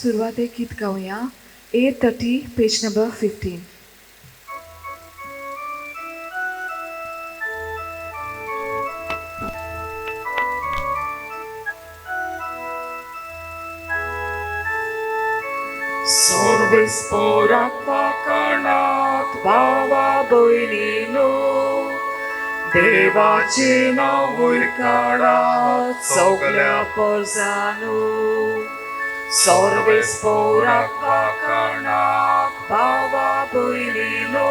सुरवातेक गीत गाऊया. 830 page number 15. सर्वेस्पोराक पाकणात भावा भयणीनो, देवाचे नाव वयर काडात सगल्या परजानो. सर्वेस्पोराक पाकणात भावा भयणीनो,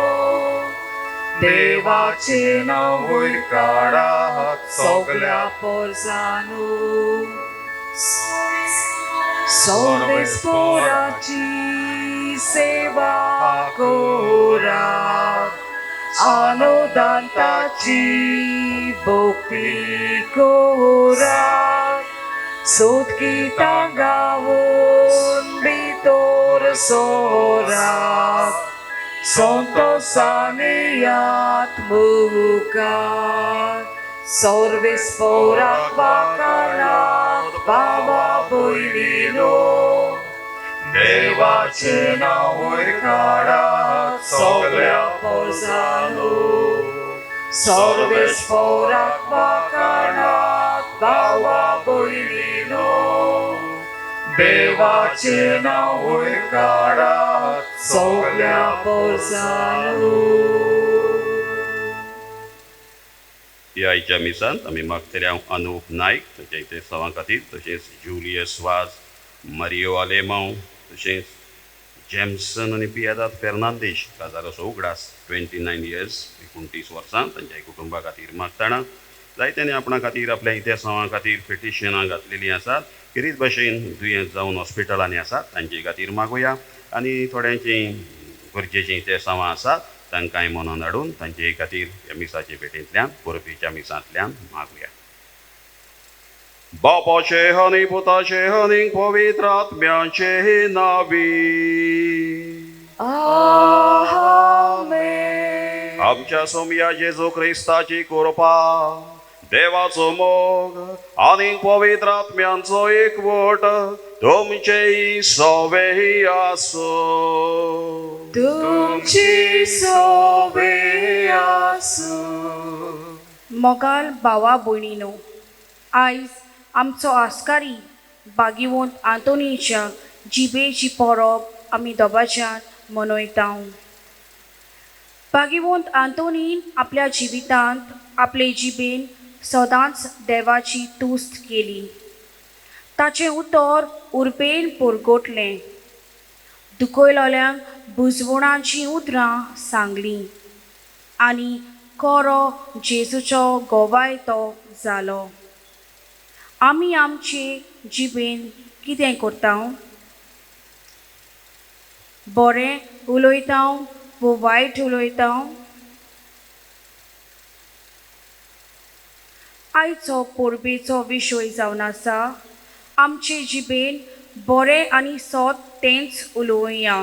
देवाचे नाव वयर काडात सगल्या परजानो. सर्वेस्पोराची सेवा कोरात, अनुदांताची भक्ती कोरात. सोदगीतां गावून भितर सोरात, संतोषाने यात मुखार. सर्वेस्पोराक वाखाणात भावा भयणीनो, देवाचे नाव वयर काडात सगल्या परजानो. सर्वेस्पोराक वाखाणात भावा भयणीनो, देवाचे नाव वयर काडात सगल्या परजानो. ह्या आयच्या मिसांत आमी मागतल्या अनूप नायक तशेंच सवां खातीर, तशेंच जुलियस वाज, मारियो आलेमांव, तशेंच जॅम्सन आनी पियादाद फेर्नांदेश काजाराचो उगडास 29 इयर्स 29 वर्सां तांच्या कुटुंबा खातीर मागताना. जायत्यांनी आपणा खातीर आपल्या इतिहासां खातीर पिटिशनां घातलेलीं आसात. किरीत भाशेन दुयेंत जावन हॉस्पिटलांनी आसात तांचे खातीर मागुया. आनी थोड्यांची गरजेचीं इतिहासां आसात तांकांय मनान हाडून तांचे खातीर ह्या मिसाचे भेटेंतल्यान परबीच्या मिसांतल्यान मागुया. बापाचे आनी पुताचे आनी पवित्र आत्म्याचे नावी. आमेन. आमच्या सोमया जेजू क्रिस्ताची कृपा, देवाचो मोग आनी पवित्र आत्म्यांचो एकवट तुमचेय सवेय आसो. तुमची सोबे आसू. मोगाल भावा भयणीनो, आयज आमचो आस्कारी भागिवंत आंतोनीच्या जिबेची परब आमी दोबाच्यान मनयता. भागिवंत आंतोनीन आपल्या जिवितांत आपले जिबेन सदांच देवाची तुस्त केली. ताचें उतर उर्बेन परगटलें. दुखयलोल्यांक बुजवणाची उतरां सांगलीं आनी खरो जेजूचो गोवाय तो जालो. आमी आमचे जिबेन कितें करता? बरें उलयता वो वायट उलयता? आयचो परबेचो विशय जावन आसा आमचे जिबेन बरें आनी सत तेंच उलोवया.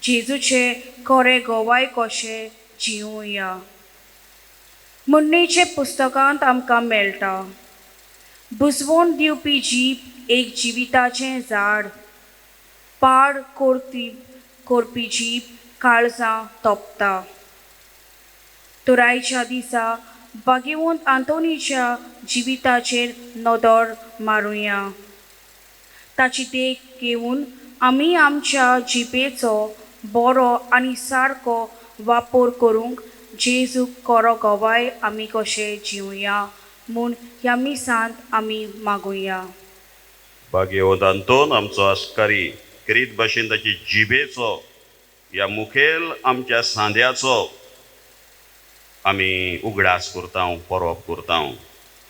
जेजूचे खरें गोवाय कशें जिवया. म्हणणेचे पुस्तकांत आमकां मेळटा, बुजवण दिवपी जीब एक जिविताचें झाड, पाड करपी जीब काळजां तोपता. तोरायच्या दिसा भागिवंत आंतोनीच्या जिविताचेर नदर मारुया. ताची देख घेवन आमी आमच्या जिबेचो बरो आनी सारको वापर करूंक जेजूक खरो गोवाय आमी कशें जिवया म्हूण ह्या मिसांत आमी मागुया. भाग्यवंत आंतोन आमचो आस्कारी किरीत भाशेन ताची जिबेचो ह्या मुखेल आमच्या सांद्याचो आमी उगडास करता, परब करता.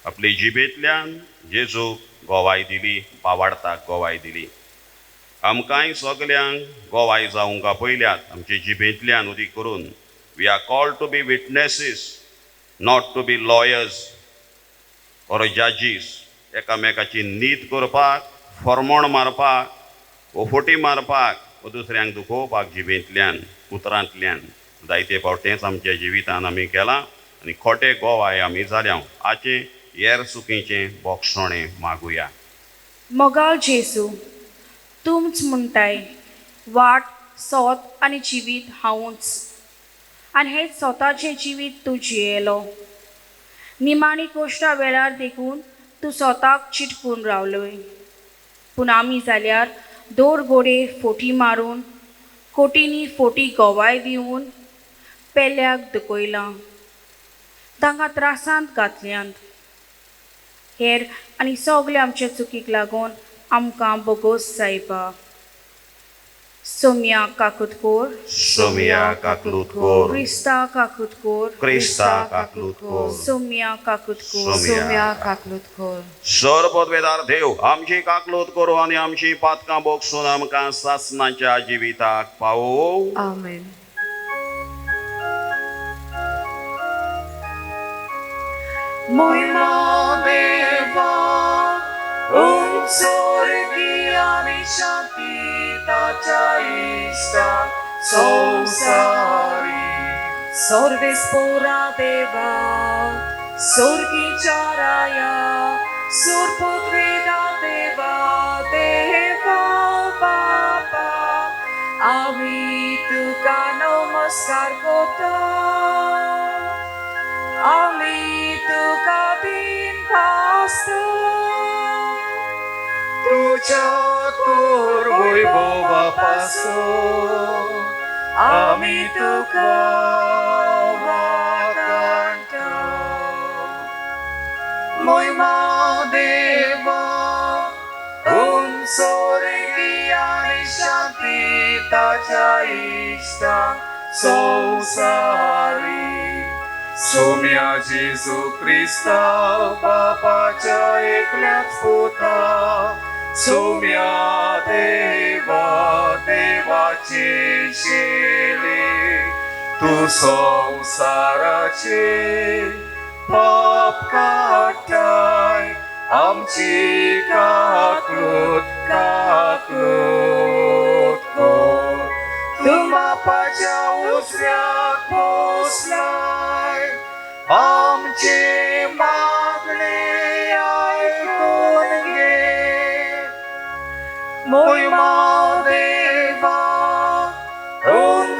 आपले जिबेंतल्यान जेजूक गोवाय दिली, पावाडताक गोवाय दिली. आमकांय सगल्यांक गोवाय जावंक आपयल्यात आमचे जिबेंतल्यान उदी करून. We are called to be witnesses, not to be lawyers or जजीस. एकामेकाची नीत करपाक, फर्मोण मारपाक, ओफोटी मारपाक, वा दुसऱ्यांक दुखोवपाक जिबेंतल्यान, उतरांतल्यान जायते फावटेंच आमच्या जिवितान आमी केलां आनी खोटे गोवाय आमी जाल्या. आचे हेर चुकीचें बोगसोणें मागुया. मोगाल जेजू, तुमच म्हणटाय वाट सोत आनी जिवीत हांवूच आनी हे स्वताचें जिवीत तूं जियेलो. निमाणी कोश्टा वेळार देखून तूं स्वताक चिटकून रावलोय. पूण आमी जाल्यार दोर गोडे फोटी मारून कोटींनी फोटी गोवाय दिवन पेल्याक दुखयलां, तांकां त्रासांत घातल्यांत. हेर आनी सगळे आमच्या चुकीक लागून आमकां बोगोस जायबा. सोम्या काकुतकोर, सोम्या काकलूतकोर, क्रिस्ता काकुतकोर, क्रिस्ता काकलूतकोर, सोम्या काकुतकोर, सोम्या काकलुतकोर. सर्वपदवेदार देव आमची काकलूत करू आनी आमची पातकां बोगसून आमकां सासणाच्या जिविताक पावो. आमेन. Moima Deva, sorgiani shantitacha ista sousari. Sorvespora Deva, sorgicha raya, surpodveda Deva, Deva Baba, ami tuka namaskar kota. Ami tuka din pasto, tuja turboy boba paso. Ami tuka wakanta, moima deva, sorgiani shantitacha ista sousari. Somia Jesu Krista, Bapaच्या एकल्याच पुता, सोम्या देवा देवाची शेली, तू संसाराचे पाप काटाय, आमची काकलूत काकलूत core. तू बापाच्या उजव्याक बसलाय, आमचे मागणे ऐकून घे. मोहिमा देवा,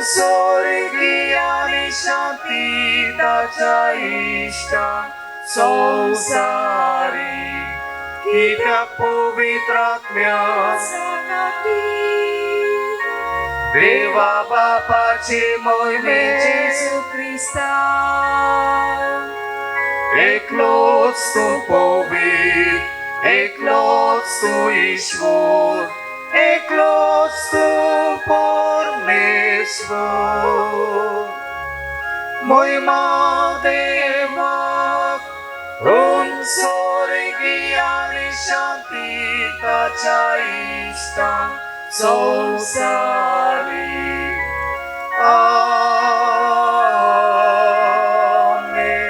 स्वर्गीयानी शांतीताच्या इष्टा संसारी, कित्याक पवित्र आत्म्या देवा बापाची मोहिमे जेसू ख्रिस्ता, एकलोच तू पवित्र, एकलोच तू ईश्वर, एकलोच तू परमेश्वर. मोहिमा देवाक, स्वर्गीयानी शांतीताच्या इष्टा संसारी. आमेन.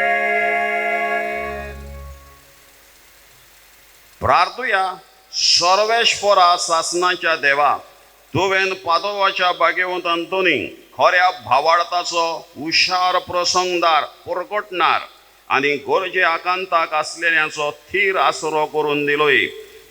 प्रार्थूया. सर्वेश्वरा सासणाच्या देवा, तुवें पादोवाच्या बागेवंत अंतोनी खऱ्या भावार्थाचो हुशार प्रसंगदार परगटणार आनी गरजे आकांताक आसलेल्यांचो थीर आसरो करून दिलोय.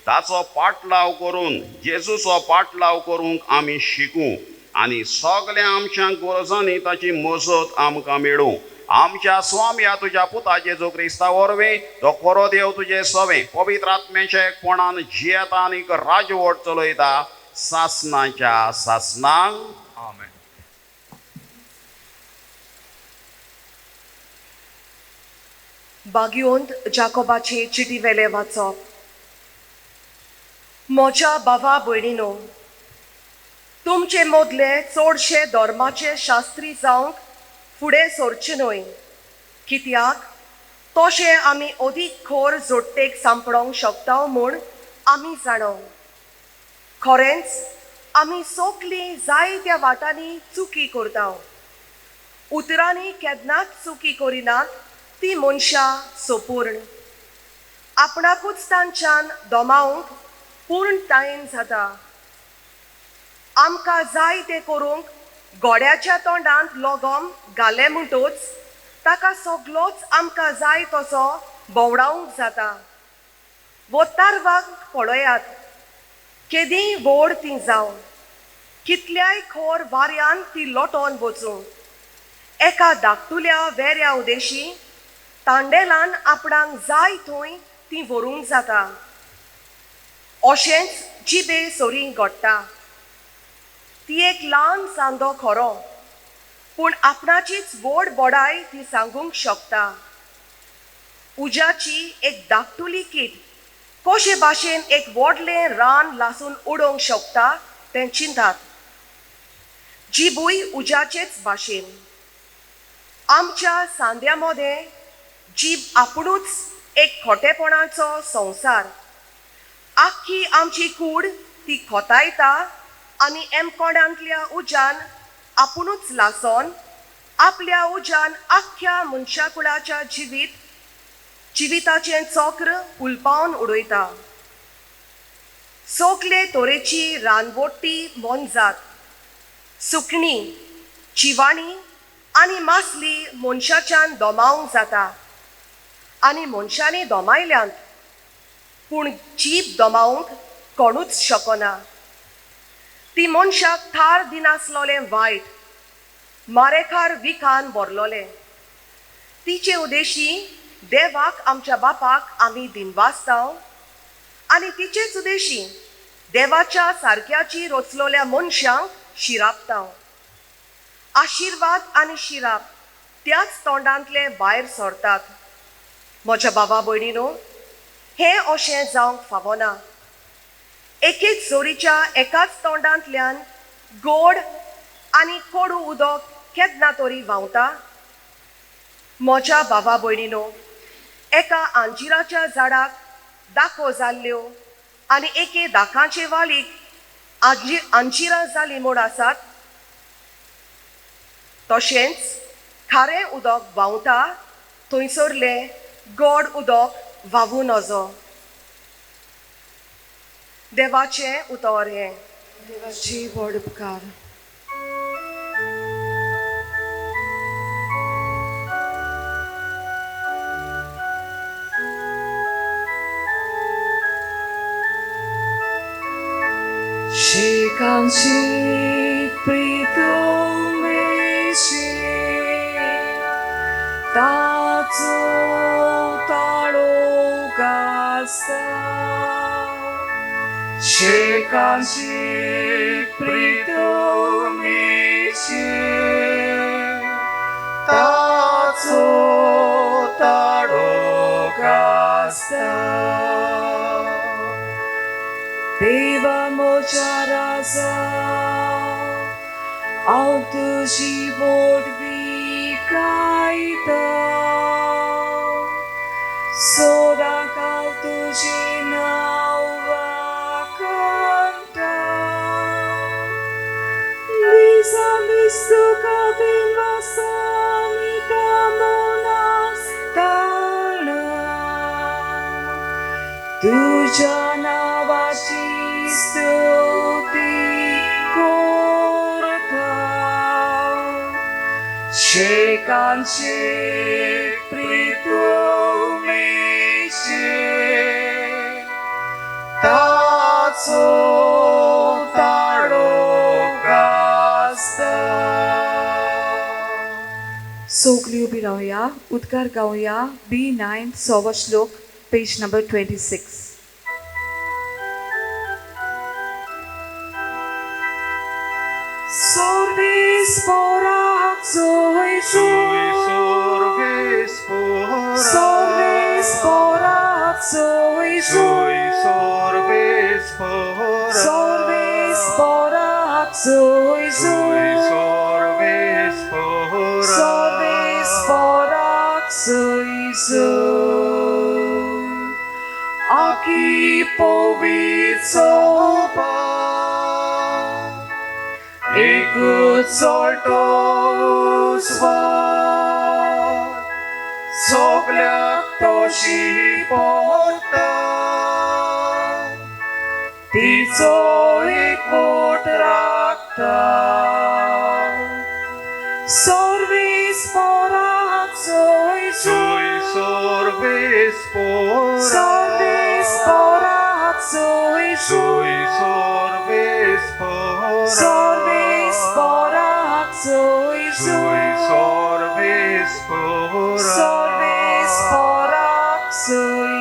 ताचो पाटलाव करून जेजूचो पाटलाव करूंक आमी शिकूं आनी सगळ्या आमच्या गरजांनी ताची मजत आमकां मेळूं. आमच्या स्वाम्या तुज्या पुता जेजू क्रिस्ता वरवीं तो खरो देव तुजे सवे पवित्र आत्म्याच्या एकपणान जियेता आनी राजवट चलयता सासणाच्या सासणांक. आमेन. बागयोंत जाकोबाचे चिटी वेले वाचप. म्हज्या भावा भयणीनो, तुमचे मदले चडशे धर्माचे शास्त्री जावंक फुडें सरचे न्हय, कित्याक तशें आमी अदीक खोर जोडटेक सांपडोंक शकता म्हूण आमी जाणव. खरेंच आमी सोगलीं जायत्या वाटांनी चुकी करता. उतरांनी केन्नाच चुकी करिनात ती मनशां सोपूर्ण. आपणाकूच तांच्यान दोमावंक पूर्णतायेन जाता. आमकां जाय तें करूंक गोड्याच्या तोंडांत लोगोम घाले म्हणटूच ताका सगळोच आमकां जाय तसो भोंवडावंक जाता. वो तारवाक पळयात. केदी व्हड ती जावं, कितल्याय खोर वाऱ्यान ती लोटोन वचूं, एका धाकटुल्या वेऱ्या उदेशी तांडेलान आपणाक जाय थंय ती व्हरूंक जाता. अशेंच जिबे सोरींक घडटा. ती एक ल्हान सांदो खरो, पूण आपणाचीच व्हड बोडाय ती सांगूंक शकता. उज्याची एक धाकटुली कीट कशे भाशेन एक व्हडलें रान लासून उडोवंक शकता तें चिंतात. जिबूय उज्याचेच भाशेन. आमच्या सांद्या मदें जीब आपुणूच एक खोटेपणाचो संवसार. आख्खी आमची कूड ती खोतायता आनी एमकोण्यांतल्या उज्यान आपुणूच लासोन आपल्या उज्यान आख्ख्या मनशाकुळाच्या जिविताचें चक्र उलपावन उडयता. सोकले तोरेची रानवट्टी मोनजात, सुकणी, चिवाणी आनी मासली मनशाच्यान दोमावंक जाता आनी मनशांनी दोमायल्यांत, पूण जीब दोमावंक कोणूच शकना. ती मनशाक थार दिनासलोलें वायट, मारेकार विखान भरलोलें. तिचे उदेशी देवाक आमच्या बापाक आमी दिनवासतांव आनी तिचेच उदेशी देवाच्या सारक्याची रचलोल्या मनशांक शिरापतांव. आशिर्वाद आनी शिराप त्याच तोंडांतले भायर सरतात. म्हज्या बाबा भयणीनो, हें अशें जावंक फावना. एकेच जोरीच्या एकाच तोंडांतल्यान गोड आनी कोडू उदक केन्ना तरी व्हांवता. म्हज्या बाबा भयणीनो, एका आंजिराच्या झाडाक दाखो जाल्ल्यो आनी एके दाखांचे वालीक आंजिरां जालीं म्हूण आसात, तशेंच खारें उदक व्हांवता थंयसरलें गोड उदक व्हांवूं नजो. देवाचें उतर हें. देवाची व्हड उपकार. शेकांची प्रितमेशी ताचो ताळो गासा. शेकांची प्रितमेशी ताचो ताळो गासा. देवा म्हज्या राजा, हांव तुजी बोडवी गायता. सोदाक हांव तुजें नांव वाखणटा. लिसा तुका दिनवासांनी कामनासतना तुज्या नांवाची स्तुती करता. शेकांची प्रितमेशी ताचो ताळो गासा. सगळीं उबी रावया, उद्गार गावया. B9 सवा श्लोक, page number 26. Sorbis porak Sorbis Sorbis porak Sorbis porak Sorbis porak Sorbis porak Aki powiedzoba Écoute solto zwa Sogliak tosi porta Tico écoute rakta Sorbis porak Sorbis porak Sorbis porak Sui sorbis porax. Sorbis porax, sui Sui sorbis porax. Sorbis porax, sui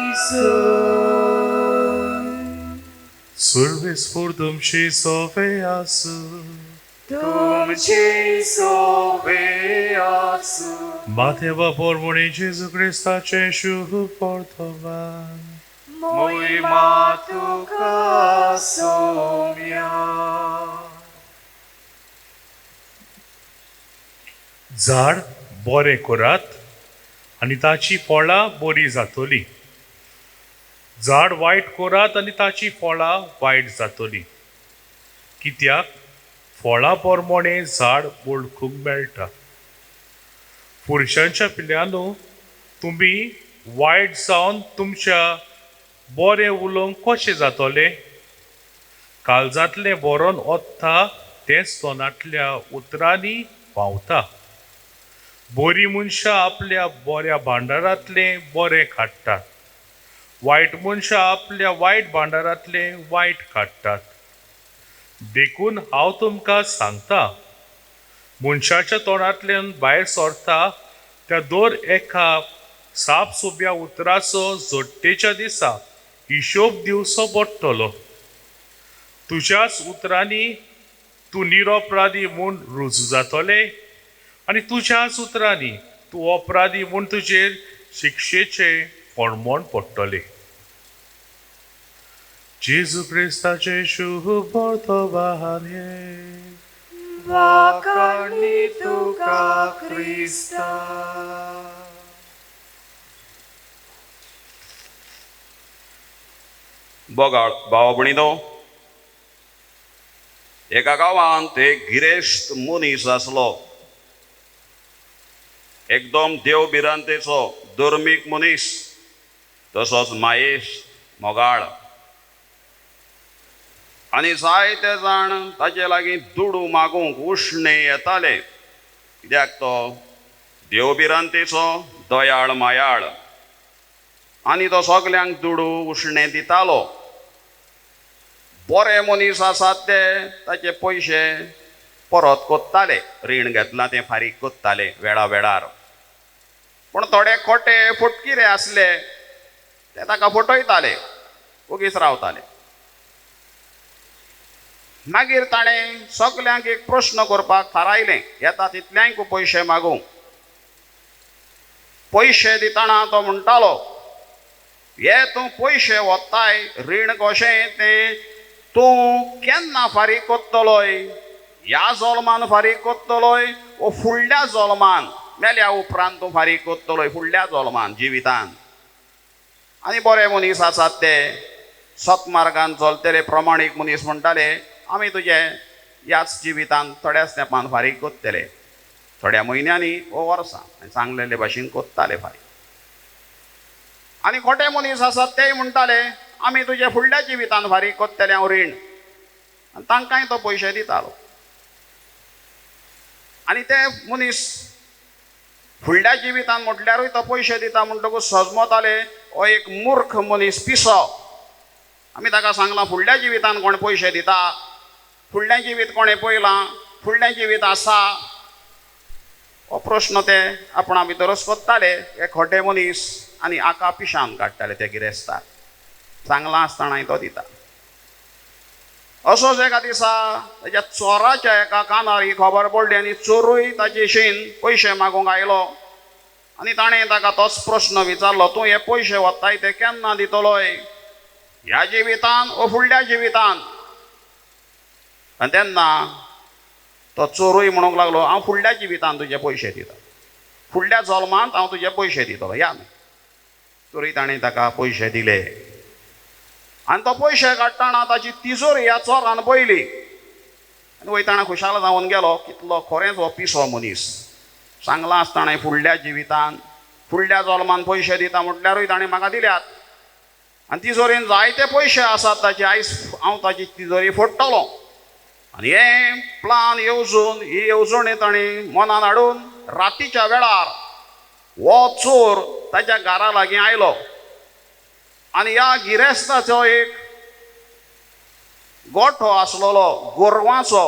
Sorbis purdum și soveasu. Dum ci soveasu. Mateva pormoni Jesu Christa ceșu portovan. Mój matuka somia. झाड बरें करात आनी ताची फळां बरी जातली. झाड वायट करात आनी ताची फळां वायट जातली. कित्याक फळां पोरमोणे झाड वळखूंक मेळटा. पुरुशांच्या पिल्ल्यानो, तुमी वायट जावन तुमच्या बरें उलोवंक कशें जातले? काळजांतलें बरोवन ओत्ता तेंच तोंडांतल्या उतरांनी व्हांवता. बरी मनशां आपल्या बऱ्या भांडारांतलें बरें काडटात. वायट मनशां आपल्या वायट भांडारांतलें वायट काडटात. देखून हांव तुमकां सांगता, मनशाच्या तोंडांतल्यान भायर सरता त्या दर एका सापसुब्या उतराचो जोडटेच्या दिसा हिशोब दिवचो पडटलो. तुज्याच उतरांनी तूं निरपराधी म्हूण रुजू जातलें आनी तुज्याच उतरांनी तूं अपराधी म्हूण तुजेर शिक्षेचें फळमोण पडटलें. जेजू क्रिस्ताचे शुभ वर्तमान हे. Wakani tuka Krista. बोगाळ भाव भणीनो, एका गांवांत एक गिरेस्त मनीस आसलो. एकदम देवभिरांतेचो धर्मीक मनीस, तसोच मायेस्त मोगाळ. आनी जायते जाण ताचे लागीं दुडू मागूंक उश्णे येताले, कित्याक तो देवभिरांतेचो दयाळ मायाळ आनी तो सगल्यांक दुडू उश्णे दितालो. बरे मनीस आसात ते ताचे पयशे परत कोत्ताले, रीण घेतलां तें फारीक कोत्ताले वेळा वेळार. पूण थोडे खोटे फटकिरे आसले ते ताका फटयताले, उगीच रावताले. मागीर ताणें सगल्यांक एक प्रश्न करपाक थारायलें, येता तितल्यांक पयशे मागूंक. पयशे दितना तो म्हणटालो, हे तूं पयशे वताय रीण कशें तें तूं केन्ना फारीक कोत्तलोय? ह्या जल्मान फारीक कोत्तलोय वो फुडल्या जल्मान, मेल्या उपरांत तूं फारीक कोत्तलोय फुडल्या जल्मान जिवितान? आनी बरे मनीस आसात ते सतमार्गान चलतले प्रमाणीक मनीस म्हणटाले, आमी तुजे ह्याच जिवितान थोड्याच तेंपान फारीक कोत्तले, थोड्या म्हयन्यांनी वो वर्सां सांगलेले भाशेन कोत्ताले फारीक. आनी खोटे मनीस आसात तेय म्हणटाले, आमी तुजे फुडल्या जिवितान फारीक कोत्तले हांव रीण, आनी तांकांय तो पयशे दितालो. आनी ते मनीस फुडल्या जिवितान म्हटल्यारूय तो पयशे दिता म्हणटकूच सजमताले, हो एक मूर्ख मनीस पिसो. आमी ताका सांगलां, फुडल्या जिवितान कोण पयशे दिता? फुडलें जिवीत कोणें पयलां? फुडलें जिवीत आसा? हो प्रश्न ते आपणा भितरूच कोत्ताले हे खोटे मनीस आनी आका पिशान काडटाले ते गिरेस्तार. सांगलां आसतनाय तो दिता. असोच एका दिसा ताच्या चोराच्या एका कानार ही खबर पडली आनी चोरूय ताचे इशेन पयशे मागूंक आयलो. आनी ताणें ताका तोच प्रश्न विचारलो, तूं हे पयशे वताय ते केन्ना दितलोय? ह्या जिवितान वो फुडल्या जिवितान? आनी तेन्ना तो चोरूय म्हणूंक लागलो, हांव फुडल्या जिवितान तुजे पयशे दिता, फुडल्या जल्मांत हांव तुजे पयशे दितलो, या न्ही. तरी ताणें ताका पयशे दिले. आनी तो पयशे काडटना ताची तिजोरी ह्या चोरान पयली आनी वयताना खुशाल जावन गेलो. कितलो खरेंच हो पिसो मनीस. सांगलां आसतनाय फुडल्या जिवितान फुडल्या जल्मान पयशे दिता म्हटल्यारूय ताणें म्हाका दिल्यात. आनी तिजोरीन जायते पयशे आसात ताचे, आयज हांव ताची तिजोरी फोडटलो. आनी हे प्लान येवजून ही येवजणी ताणें मनान हाडून रातीच्या वेळार हो चोर ताच्या घरा लागीं आयलो. आनी ह्या गिरेस्ताचो एक गोठो आसलोलो गोरवांचो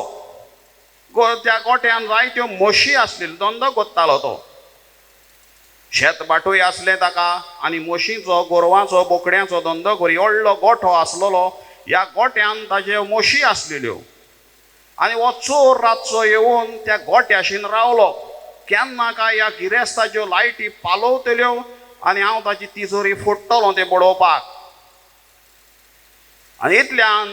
त्या गोठ्यान जायत्यो म्हशी आसलेल्यो धंदो कोत्तालो तो. शेत बाटूय आसलें ताका आनी म्हशींचो गोरवांचो बोकड्यांचो धंदो करी व्हडलो गोठो आसलोलो. ह्या गोठ्यान ताज्यो म्हशी आसलेल्यो आनी हो चोर रातचो येवन त्या गोठ्याशीन रावलो. केन्ना काय ह्या गिरेस्ताच्यो लायटी पालवतल्यो आनी हांव ताची तिजोरी फोडटलों तें बडोवपाक. आनी इतल्यान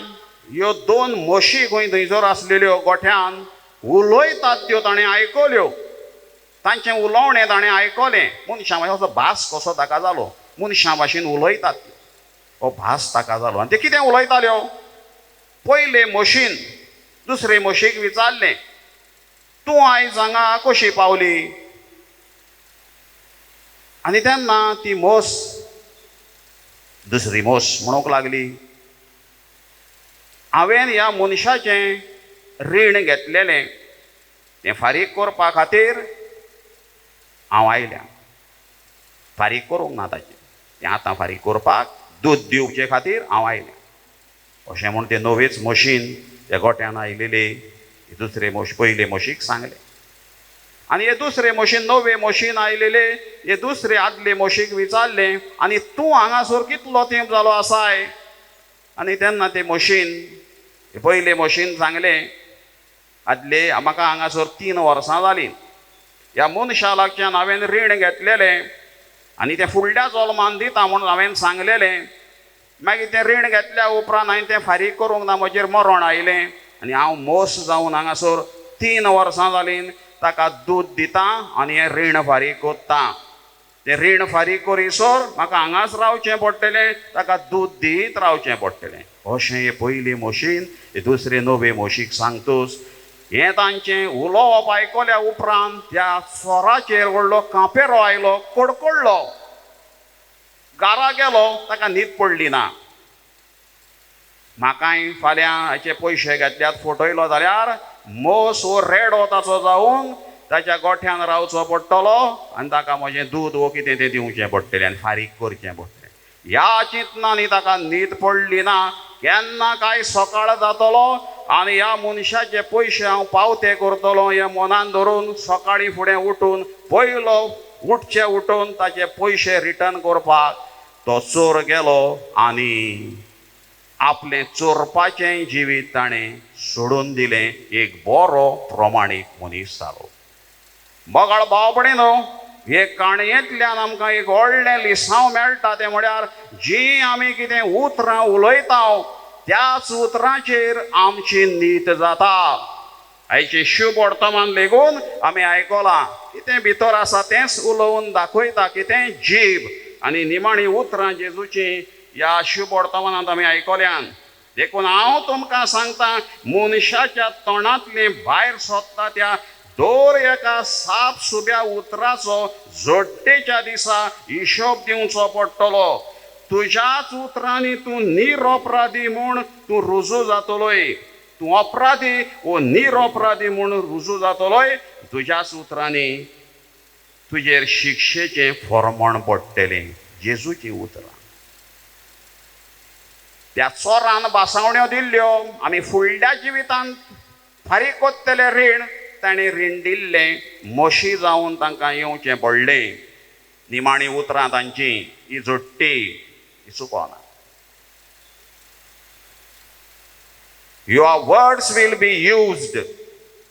ह्यो 2 म्हशी खंय थंयसर आसलेल्यो गोठ्यान उलयतात त्यो ताणें आयकल्यो. तांचें उलोवणें ताणें आयकलें. मनशां भाशेन असो भास कसो ताका जालो. मनशां भाशेन उलयतात हो भास ताका जालो. आनी ते कितें उलयताल्यो? पयले म्हशीन दुसरे म्हशीक विचारलें, तूं आयज हांगा कशी पावली? आनी तेन्ना ती म्हस दुसरी म्हस म्हणूंक लागली, हांवें ह्या मनशाचें रीण घेतलेलें तें फारीक करपा खातीर हांव आयल्या. फारीक करूंक ना ताचें, तें आतां फारीक करपाक दूद दिवचे खातीर हांव आयलें. अशें म्हूण ते नवेच म्हशीन त्या गोठ्यान आयलेले दुसरे पयले म्हशीक सांगलें. आनी हे दुसरे म्हशीन नवे म्हशीन आयलेले हे दुसरे आदले म्हशीक विचारलें, आनी तूं हांगासर कितलो तेंप जालो आसाय? आनी तेन्ना ते म्हशीन पयले म्हशीन सांगलें, आदले म्हाका हांगासर 3 वर्सां जालीं. ह्या मनशा लागच्यान हांवें रीण घेतलेलें आनी तें फुडल्या जल्मान दिता म्हणून हांवें सांगलेलें. मागीर तें रीण घेतल्या उपरांत हांवें तें फारीक करूंक ना, म्हजेर मरण आयलें आनी हांव मोस जावन हांगासर 3 वर्सां जालीं ताका दूद दिता आनी हें रीण फारीक कोत्ता. तें रीण फारीक करीसर म्हाका हांगाच रावचें पडटलें, ताका दूद दीत रावचें पडटलें. अशें हे पयले म्हशीन हे दुसरे नवे म्हशीक सांगतोच हें तांचें उलोवप आयकल्या उपरांत त्या स्वराचेर व्हडलो कांपेरो आयलो, कडकडलो, गारा गेलो, ताका न्हीद पडली ना. म्हाकाय फाल्यां हाचे पयशे घेतल्यात फटयलो जाल्यार मोस वो रेडो ताचो जावन ताच्या गोठ्यान रावचो पडटलो आनी ताका म्हजें दूद वो कितें तें दिवचें पडटलें आनी फारीक करचें पडटलें. ह्या चिंतनांनी ताका न्हीद पडली ना. केन्ना काय सकाळ जातलो आनी ह्या मनशाचे पयशे हांव पावते करतलो हें मनान धरून सकाळीं फुडें उठून पयलो उठचे उठून ताचे पयशे रिटर्न करपाक तो चोर गेलो आनी आपलें चोरपाचें जिवीत ताणें सोडून दिलें. एक बरो प्रमाणीक मनीस जालो. बगाळ भावपणीनो, हे काणयेंतल्यान आमकां एक व्हडलें लिसांव मेळटा तें म्हळ्यार जीं आमी कितें उतरां उलयता त्याच उतरांचेर आमची नीत जाता. आयचे शुभ वर्तमान लेगून आमी आयकलां कितें भितर आसा तेंच उलोवन दाखयता, कितें जीब आनी निमाणी उतरां जेजूचीं ह्या शुभ वर्तमानांत आमी आयकल्यान. देखून हांव तुमकां सांगता, मनशाच्या तोंडांतलें भायर सोदता त्या दर एका साप सुब्या उतराचो जोडटेच्या दिसा हिशोब दिवचो पडटलो. तुज्याच उतरांनी तूं निरपराधी म्हूण तूं रुजू जातलोय. तूं अपराधी वो निरपराधी म्हूण रुजू जातलोय. तुज्याच उतरांनी तुजेर शिक्षेचें फर्मण पडटलें. जेजूची उतरां. त्या चोरान बासावण्यो दिल्ल्यो आमी फुडल्या जिवितांत फारीक कोत्तलें रीण ताणें रीण दिल्लें म्हशी जावन तांकां येवचें पडलें. निमाणी उतरां तांची ही जोडटी ही चुकोना. Your words will be used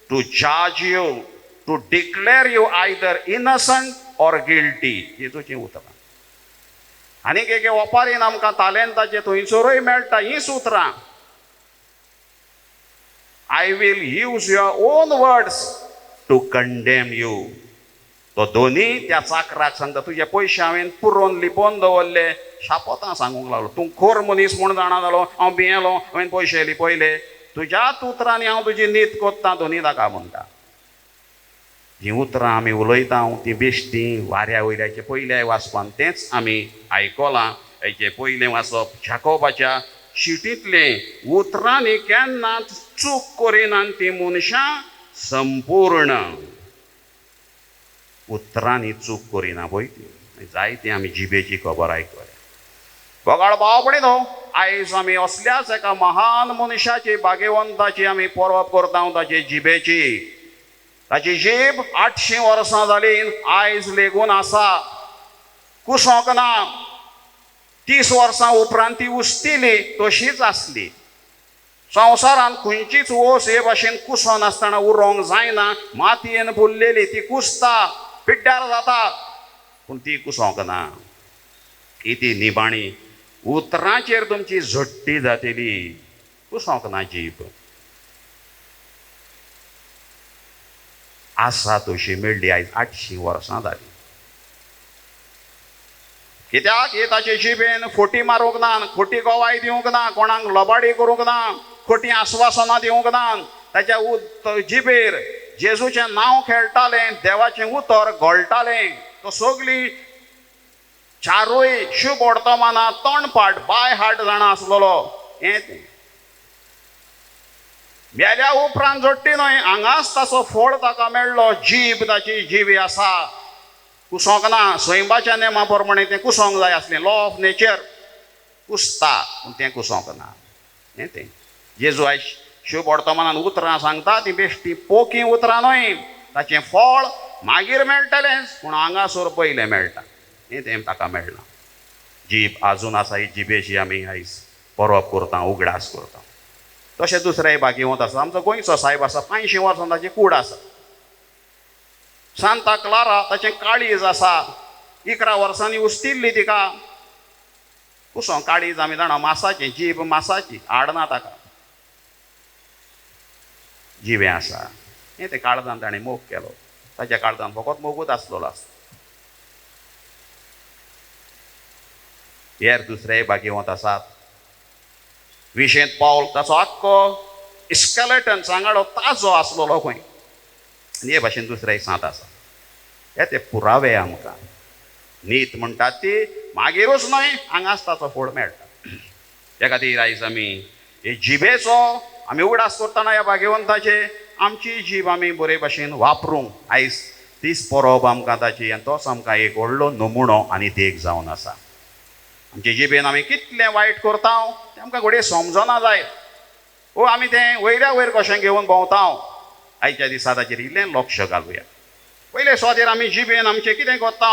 to judge you, to declare you either innocent or guilty. जेजूचीं उतरां. आनीक एक ओपारीन आमकां तालेंताचे थंयसरूय मेळटा हींच उतरां. I will use your own words to condemn you. तो दोनी त्या चाकराक सांगता, तुजे पयशे हांवें पुरोवन लिपोवन दवरले, शापोतां सांगूंक लागलो. तूं खोर मनीस म्हूण जाणा जालो, हांव भियेलो, हांवें पयशे लिपयले. तुज्याच उतरांनी हांव तुजी नीत कोत्ता, दोनी ताका म्हणटा. जीं उतरां आमी उलयता तीं बेश्टी वाऱ्या वयल्याचे पयले वाचपान तेंच आमी आयकलां. हेचे पयलें वाचप जाकोबाच्या शिटींतलें उतरांनी केन्नाच चूक करिनात तीं मनशां संपूर्ण उतरांनी चूक करिना पळय ती. जायती आमी जिबेची खबर आयकल्या. वगाळ भावपणी न्हू आयज आमी असल्याच एका महान मनशाची भाग्यवंताची आमी परब करता ताचे जिबेची. ताची जीब 800 वर्सां जाली आयज लेगून आसा, कुसोंक ना. 30 वर्सां उपरांत ती उस्तिली तशीच आसली. संवसारांत खंयचीच वोस हे भाशेन कुसो नासतना उरोंक जायना. मातयेन भुल्लेली ती कुसता, पिड्ड्यार जाता, पूण ती कुसोंक ना. किती निबाणी उतरांचेर तुमची झट्टी जातली, कुसोंक ना जीब. आसा तशी मेळ्ळी आयज 800 वर्सां जाली. कित्याक हे ताचे जिबेन खोटी मारूंक ना, खोटी गोवाय दिवंक ना, कोणाक लबाडी करूंक ना, खोटी आस्वासनां दिवंक ना. ताच्या जिबेर जेजूचें नांव खेळटालें, देवाचें उतर घोळटालें. तो सगळी चारूय शुभ वर्तमानां तोंडपाट बाय हार्ट जाणा आसलेलो. हें तें मेल्या उपरांत जोडटी न्हय, हांगाच ताचो फळ ताका मेळ्ळो. जीब ताची जीब आसा, कुसोंक ना. सैमाच्या नेमा प्रमाणे तें कुसोंक जाय आसलें. लॉ ऑफ नेचर कुसता, पूण तें कुसोंक ना. हें तें जेजू आयज शुभ वर्तमानान उतरां सांगता ती बेश्टी पोकी उतरां न्हय. ताचें फळ मागीर मेळटलेंच, पूण हांगासर पयलें मेळटा. हें तें ताका मेळना. जीब आजून आसा, ही जिबेची आमी आयज परब करता, उगडास करता. तशें दुसरें भाग्यवंत आसा, आमचो गोंयचो सायब आसा, 500 वर्सां ताची कूड आसा. सांता क्लारा ताचें काळीज आसा, 11 वर्सांनी उस्तिल्ली तिका. कुसो काळीज आमी जाणा मासाची, जीब मासाची, हाड ना ताका, जिबें आसा. हें तें काळजान ताणें मोग केलो. ताच्या काळजान फकत मोगूच आसलेलो आसता. हेर दुसरे भाग्यवंत आसात. विशेंत पावल ताचो आख्खो इस्केलेटन सांगाडो ताजो आसलेलो खंय, आनी हे भाशेन दुसरे सांत आसा. हे ते पुरावे आमकां. नीत म्हणटात ती मागीरूच न्हय, हांगाच ताचो फळ मेळटा. त्या खातीर आयज आमी हे जिबेचो आमी उगडास करतना ह्या भाग्यवंताचे आमची जीब आमी बरे भाशेन वापरूंक आयज तीच परब आमकां ताची. आनी तोच आमकां एक व्हडलो नमुणो आनी देख जावन आसा. आमचे जिबेन आमी कितलें वायट करता तें आमकां घडये समजना जायत. वो आमी तें वयल्या वयर कशें घेवन भोंवता. आयच्या दिसा ताचेर इल्लें लक्ष घालुया. पयले सुवातेर आमी जिबेन आमचें कितें करता,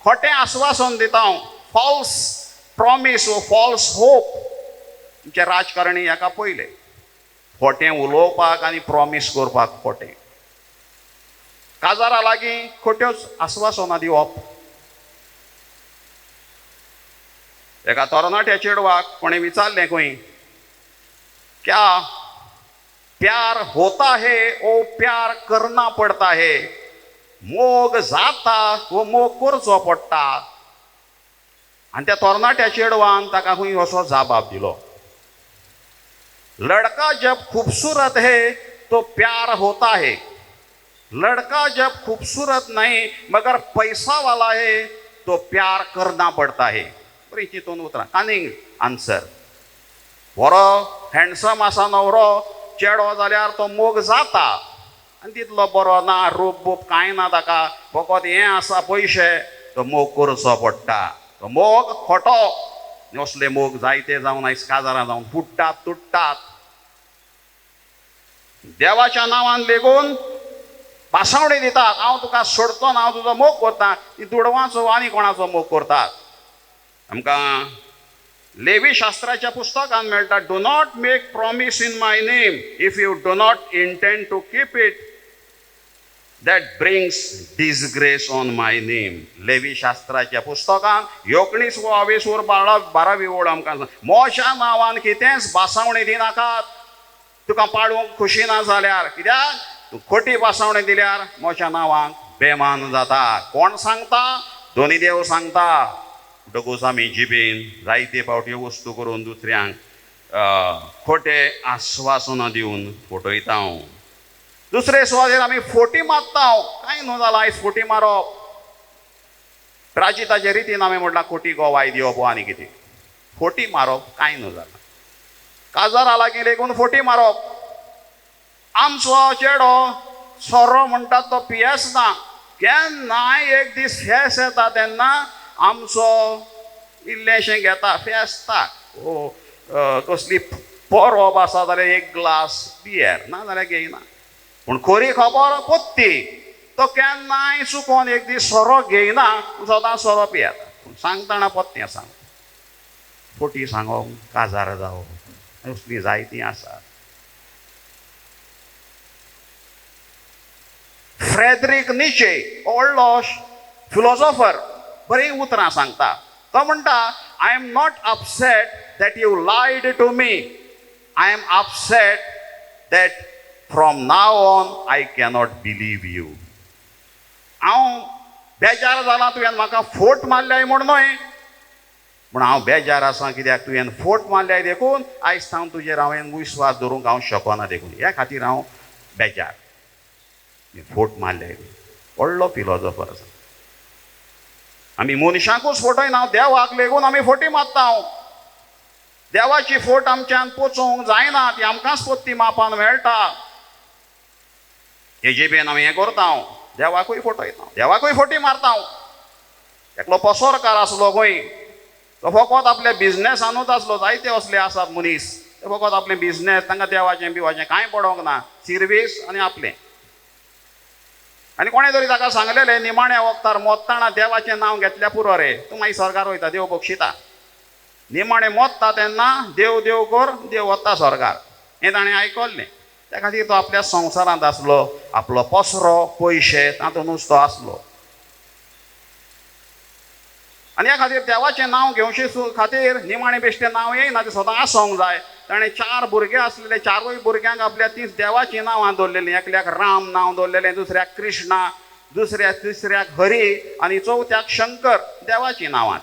खोटें आस्वासन दिता, फॉल्स प्रॉमीस वो फॉल्स होप. आमचे राजकारणी हाका पयले खोटें उलोवपाक आनी प्रॉमीस करपाक खोटें. काजारा लागीं खोट्योच आस्वासनां दिवप. एका तरणाट्या चेडवाक कोणें विचारलें खंय, क्या प्यार होता है ओ प्यार करना पडता है, मोग जाता वो मोग करचो पडटा. आनी त्या तरणाट्या चेडवान ताका खंय असो जबाब दिलो, लड़का जब खूबसूरत है तो प्यार होता है, लड़का जब खूबसूरत नहीं मगर पैसा वाला है तो प्यार करना पड़ता है. बरी चिंतून उतरां. कानिंग आन्सर. बरो हँडसम आसा नवरो चेडो जाल्यार तो मोग जाता, आनी तितलो बरो ना, रूप बूप कांय ना ताका, फकत हें आसा पयशे, तो मोग करचो पडटा. तो मोग खोटो. असले मोग जायते जावन आयज काजारां जावन फुट्टात तुट्टात. देवाच्या नांवान लेगून पासावणी दितात, हांव तुका सोडतो ना, हांव तुजो मोग करता. ती दुडवांचो आनी कोणाचो मोग करतात. आमकां लेवी शास्त्राच्या पुस्तकान मेळटा, do not make promise in my name if you do not intend to keep it, that brings disgrace on my name. लेवी शास्त्राच्या पुस्तकान 19 व 20 वर 12वी ओळ आमकां मोच्या नांवान कितेंच बासावणी दिनाकात. तुका पाडूंक खुशी ना जाल्यार, कित्याक तूं खोटी बासावणी दिल्यार मोच्या नांवान बेमान जाता. कोण सांगता? दोनी देव सांगता. म्हणटकूच आमी जिबेन जायते फावटी वस्तू करून दुसऱ्यांक खोटे आस्वासनां दिवन फटयता. दुसरे सुवातेर आमी फोटी मारता. कांय न्हू जालां आयज फोटी मारप. प्राचिताचे रितीन आमी म्हटलां खोटी गोवाय दिवप आनी कितें. फोटी मारप कांय न्हू जालां. काजारा लागीं लेगून फोटी मारप. आमचो चेडो सोरो म्हणटात तो पियेसना. केन्नाय एक दीस फेस येता तेन्ना आमचो इल्लेशें घेता फेस्ताक कसली परब आसा जाल्यार एक ग्लास बियर ना जाल्यार घेयना. पूण खरी खबर पत्ती तो केन्नाय चुकोन एक दीस सोरो घेयना, सदांच सोरो पियेता. पूण सांगतना पत्तें सांग, खोटी सांगप, काजार जावप असलीं जायतीं आसात. फ्रेडरिक नीचे व्हडलो फिलोसॉफर बरीं उतरां सांगता. तो म्हणटा, I am not upset that you lied to me, I am upset that from now on I cannot believe you. हांव बेजार जालां तुवें म्हाका फोट मारल्याय म्हूण न्हय, पूण हांव बेजार आसां कित्याक तुवें फोट मारल्याय देखून आयज हांव तुजेर हांवें विश्वास दवरूंक हांव शकना देखून. ह्या खातीर हांव बेजार. फोट मारल्याय. व्हडलो फिलोसॉफर आसा. आमी मनशांकूच फटयना, देवाक लेगून आमी फोटी मारता. देवाची फोट आमच्यान पोचोवंक जायना, ती आमकांच पत्ती मापान मेळटा. एजेबेन आमी हें करता, देवाकूय फटयता, देवाकूय फोटी मारता. एकलो पसरकार आसलो गोंय, तो फकत आपल्या बिझनेसानूच आसलो. जायते असले आसात मनीस, ते फकत आपलें बिझनेस, तांकां देवाचें बिवाचें कांय पडोंक ना, सिर्वीस आनी आपलें. आनी कोणें तरी ताका सांगलेलें, निमाण्या वक्तार मोत्ताना देवाचें नांव घेतल्या पुरो रे, तूं मागीर स्वर्गार वयता, देव बक्षिता. निमाणें मोत्ता तेन्ना देव देव कर, देव वता स्वर्गार. हें ताणें आयकल्लें. त्या खातीर तो आपल्या संवसारांत आसलो, आपलो पसरो, पयशे तातूंतूच तो आसलो. आनी ह्या खातीर देवाचें नांव घेवचे खातीर निमाणें बेश्टें नांव येयना, तें सदां आसोंक जाय. ताणें 4 भुरगे आसलेले, 4य भुरग्यांक आपल्या तीच देवाचीं नांवां दवरलेलीं. एकल्याक राम नांव दवरलेलें, दुसऱ्याक कृष्णा, तिसऱ्याक हरी आनी चवथ्याक शंकर, देवाचीं नांवां.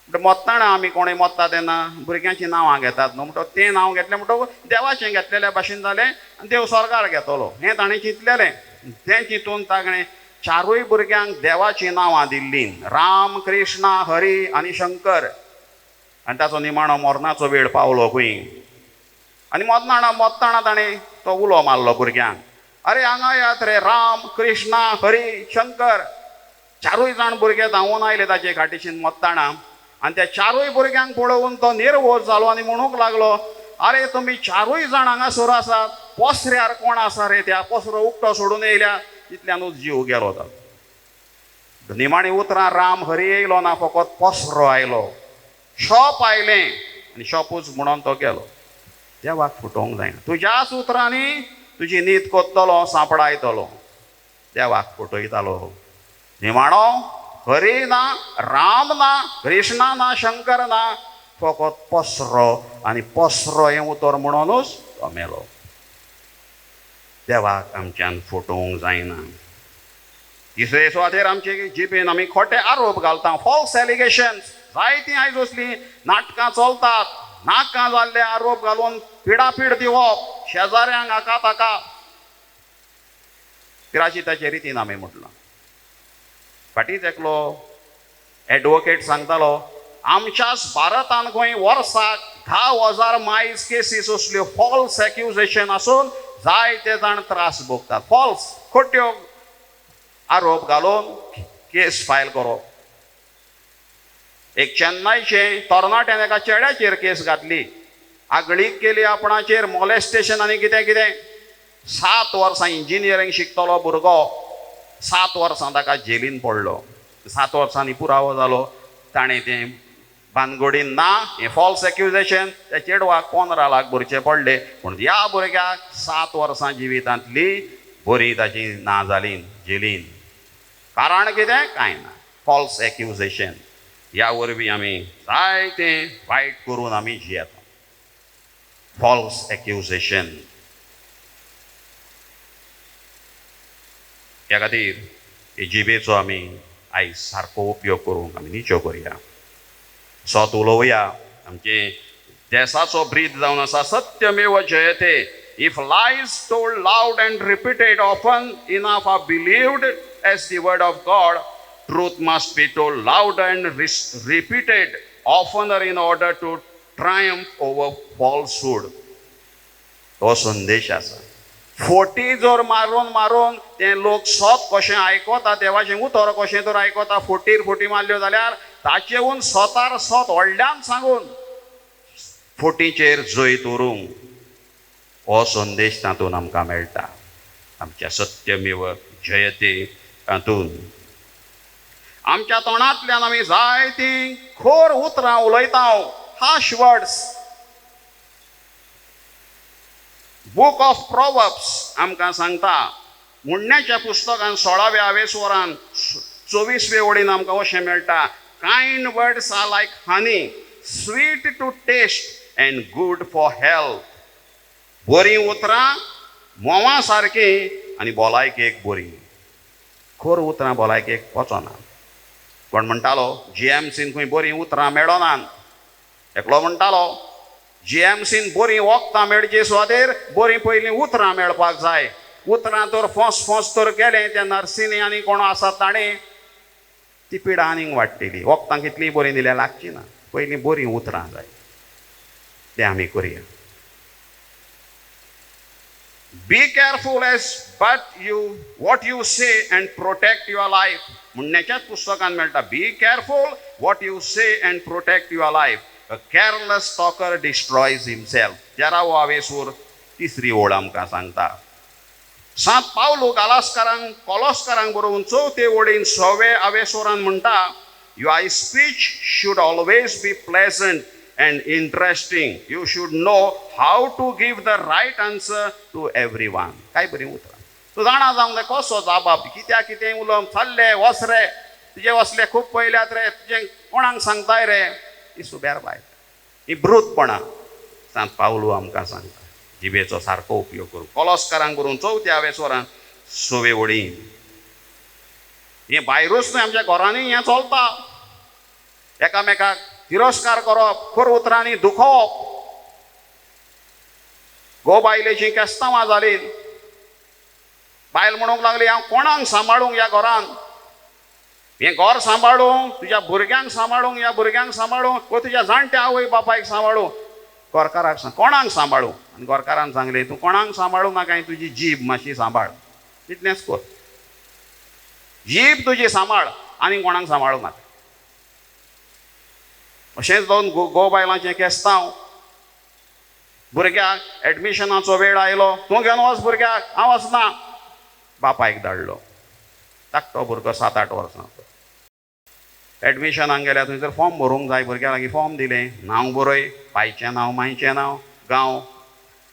मोत्ताणा आमी कोणें मोत्ता तेन्ना भुरग्यांचीं नांवां घेतात न्हू, म्हणटकूच तें नांव घेतलें म्हणटकूच देवाचें घेतलेल्या भाशेन जालें आनी देव स्वर्गार घेतलो. हें ताणें चिंतलेलें. तें चिंतून ताणें 4य भुरग्यांक देवाचीं नांवां दिल्लीं, राम, कृष्णा, हरी आनी शंकर. आनी ताचो निमाणो मरणाचो वेळ पावलो खंय. आनी मोत्ताणा ताणें तो उलो मारलो भुरग्यांक, अरे हांगा यात रे, राम, कृष्णा, हरी, शंकर. 4य जाण भुरगे धांवून आयले ताचे फाटीच्यान मोत्ताणा. आनी त्या 4य भुरग्यांक पळोवन तो निर्वोज जालो आनी म्हणूंक लागलो, अरे तुमी 4य जाण हांगासर आसात, पसऱ्यार कोण आसा रे? त्या पसरो उक्तो सोडून येयल्या, तितल्यानूच जीव गेलो ताचो. निमाणी उतरां राम, हरी येयलो ना, फकत पसरो आयलो. शॉप आयलें आनी शॉपूच म्हणून तो गेलो. देवाक फुटोवंक जायना. तुज्याच उतरांनी तुजी न्हीद कोत्तलो, सांपडायतलो. देवाक फटयतालो. निमाणो हरी ना, राम ना, कृष्णा ना, शंकर ना, फकत पसरो. आनी पसरो हें उतर म्हणूनच तो मेलो. देवाक आमच्यान फटोवंक जायना. तिसरे सुवातेर आमचे जिबेन आमी खोटे आरोप घालता, फॉल्स एलिगेशन्स. जायतीं आयज असलीं नाटकां चलतात. नाका जाल्ले आरोप घालून पिडापीड दिवप शेजाऱ्यांक, हाका ताका. पिराचिताचे रितीन आमी म्हटलां. फाटींच एकलो एडवोकेट सांगतालो, आमच्याच भारतांत गोंय वर्साक 10,000 मायज केसीस असल्यो फॉल्स एक्युजेशन आसून जायते जाण त्रास भोगतात. फॉल्स, खोट्यो आरोप घालून केस फायल करप. एक चेन्नयचे तरणाट्यान एका चेड्याचेर केस घातली. आगळीक केली आपणाचेर, मॉलेस्टेशन आनी कितें कितें. 7 वर्सां इंजिनियरींग शिकतलो भुरगो, 7 वर्सां ताका जेलीन पडलो. 7 वर्सांनी पुरावो जालो. ताणें तें भानगडीन ना, हें फॉल्स एक्युजेशन. त्या चेडवाक 15 लाख भरचे पडले. पूण ह्या भुरग्याक 7 वर्सां जिवितांतली बरी ताची ना जाली जेलीन. कारण कितें? कांय ना, फॉल्स एक्युजेशन. ह्या वरवीं आमी जायतें वायट करून आमी जियेता. फॉल्स एक्युजेशन. ह्या खातीर हे जिबेचो आमी आयज सारको उपयोग करूंक आमी निच्यो करया. सोत उलोवया. आमचे देसाचो ब्रीद जावन आसा, सत्यमेव जयते. If lies told loud and repeated often enough are believed as the word of God, truth must be told loud and repeated oftener in order to triumph over falsehood. तो संदेश आसा. फोटी जर मारून मारून ते लोक सत कशें आयकता, देवाचें उतर कशें तर आयकता, फोटीर फोटी मारल्यो जाल्यार ताचेहून स्वतार स्वत व्हडल्यान सांगून फोटीचेर जैत उरूंक हो संदेश तातूंत आमकां मेळटा. आमच्या सत्यमेव जयते हातून आमच्या तोंडांतल्यान आमी जायतीं खोर उतरां उलयता, harsh words. Book of proverbs आमकां सांगता, मुन्याच्या पुस्तकान 16व्या आवेसवरान 24वे वडीन आमकां अशें मेळटा, kind words are like honey, sweet to taste and good for health. बरीं उतरां मोवा सारकीं आनी भलायकेक बरीं. खोर उतरां भलायकेक वचना. कोण म्हणटालो GMCन खंय बरीं उतरां मेळनात. एकलो म्हणटालो GMCन बरीं वखदां मेळचे सुवातेर बरीं पयलीं उतरां मेळपाक जाय. उतरां तर फोस तर केलें त्या नर्सीनी आनी कोण आसात ताणें ती पिडा आनीक वाडटली. वखदां कितलीं बरीं दिल्यार लागची ना. पयलीं बरीं उतरां जाय. तें आमी करया. Be careful as what you say and protect your life. मुन्याच्याच पुस्तकान मेळटा, be careful what you say and protect your life. A careless talker destroys himself. 13वो आवेसूर 3री ओळ आमकां सांगता. सांत पावलो कॉलोस्कारांक बरोवन 4थे ओळीन 6वे आवेसोरान म्हणटा, your speech should always be pleasant and interesting. You should know how to give the right answer to everyone. काय बरी उतरां. तूं जाणा जावंक जाय कसो जाबाब, कित्याक कितें उलोवप, चल्ले वच रे, तुजे वसले खूब पयल्यात रे, तुजें कोणाक सांगताय रे, ही सुब्यार बाय. ही ब्रूतपणां सांत पावलो आमकां सांगता. जिबेचो सारको उपयोग करूं. कॉलोस्कारांक बरोवन 4थ्या आवेसोरान 6वे वडीन. हें भायरूच न्हय, आमच्या घरांनी हें चलता. एकामेकाक तिरस्कार करप, खोर उतरांनी दुखोवप. गो बायलेचीं केस्तांवां जालीं. बायल म्हणूंक लागली, हांव कोणाक सांबाळूंक ह्या घरान. हें घर सांबाळूंक, तुज्या भुरग्यांक सांबाळूंक, ह्या भुरग्यांक सांबाळूंक, वा तुज्या जाणट्या आवय बापायक सांबाळूंक. गोरकाराक सांग कोणाक सांबाळूंक. आनी गोरकारान सांगलें, तूं कोणाक सांबाळूंक नाका, तुजी जीब मातशी सांबाळ. इतलेंच कर. जीब तुजी सांबाळ आनी कोणाक सांबाळूंक नाका. अशेंच जावन गो बायलांचें केस्तांव. भुरग्याक एडमिशनाचो वेळ आयलो, तूं घेवन वच भुरग्याक, हांव वचना. बापायक धाडलो. धाकटो भुरगो 7-8 वर्सांचो. एडमिशनाक गेल्या थंयसर फॉर्म भरूंक जाय. भुरग्या लागीं फॉर्म दिलें. नांव बरय, बायचें नांव, मांयचें नांव, गांव.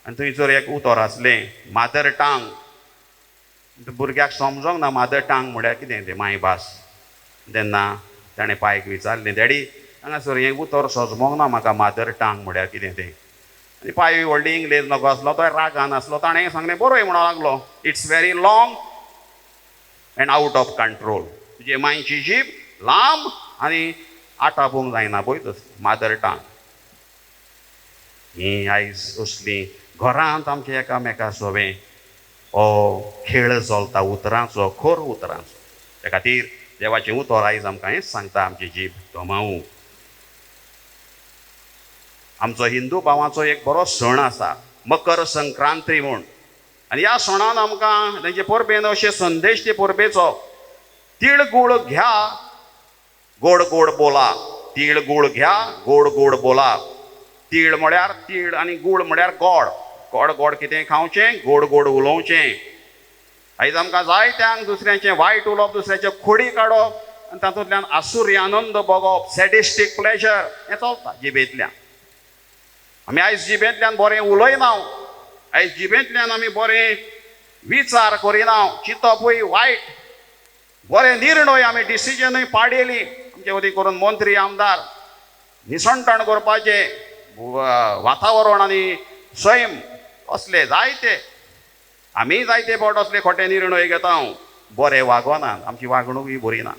आनी थंयसर एक उतर आसलें, मादर टांग. भुरग्याक समजोंक ना मादर टांग म्हळ्यार कितें तें मायभास. तेन्ना ताणें पायक विचारलें, डॅडी हांगासर हें उतर सजमोंक ना म्हाका, मादर टांग म्हळ्यार कितें तें. आनी पाय व्हडली इंग्लीश नको आसलो, तो रागान आसलो. ताणें सांगलें बरोय म्हणूंक लागलो, it's very long and out of control. तुजे मांयची जीब लांब आनी आटापूंक जायना पळय तसली मादर टांग. ही आयज असलीं घरांत आमच्या एकामेका सोबें हो खेळ चलता उतरांचो, खोर उतरांचो. त्या खातीर देवाचें उतर आयज आमकां हेंच सांगता, आमची जीब धमावूं. आमचो हिंदू भावांचो एक बरो सण आसा, मकर संक्रांती म्हूण. आनी ह्या सणान आमकां तेंचे परबेन अशे संदेश ते परबेचो, तीळ गूळ घ्या गोड गोड बोला. तीळ गूळ घ्या गोड गोड बोला. तीळ म्हळ्यार तीळ आनी गूळ म्हळ्यार गोड. गोड गोड कितें खावचें, गोड गोड उलोवचें. आयज आमकां जायत्यांक दुसऱ्याचें वायट उलोवप, दुसऱ्याच्यो खोडी काडप आनी तातूंतल्यान आसुरी आनंद भोगप, सॅडिस्टीक प्लेजर हें चलता जिबेंतल्यान. आमी आयज जिबेंतल्यान बरें उलयना. आयज जिबेंतल्यान आमी बरें विचार करिना. चिंतपूय वायट. बरे निर्णय आमी डिसिजनूय पाडेली. आमचे मदीं करून मंत्री आमदार निसंटण करपाचें वातावरण आनी सैम असले जायते. आमी जायते फावट असले खोटे निर्णय घेता. बरें वागनात. आमची वागणूकय बरी ना.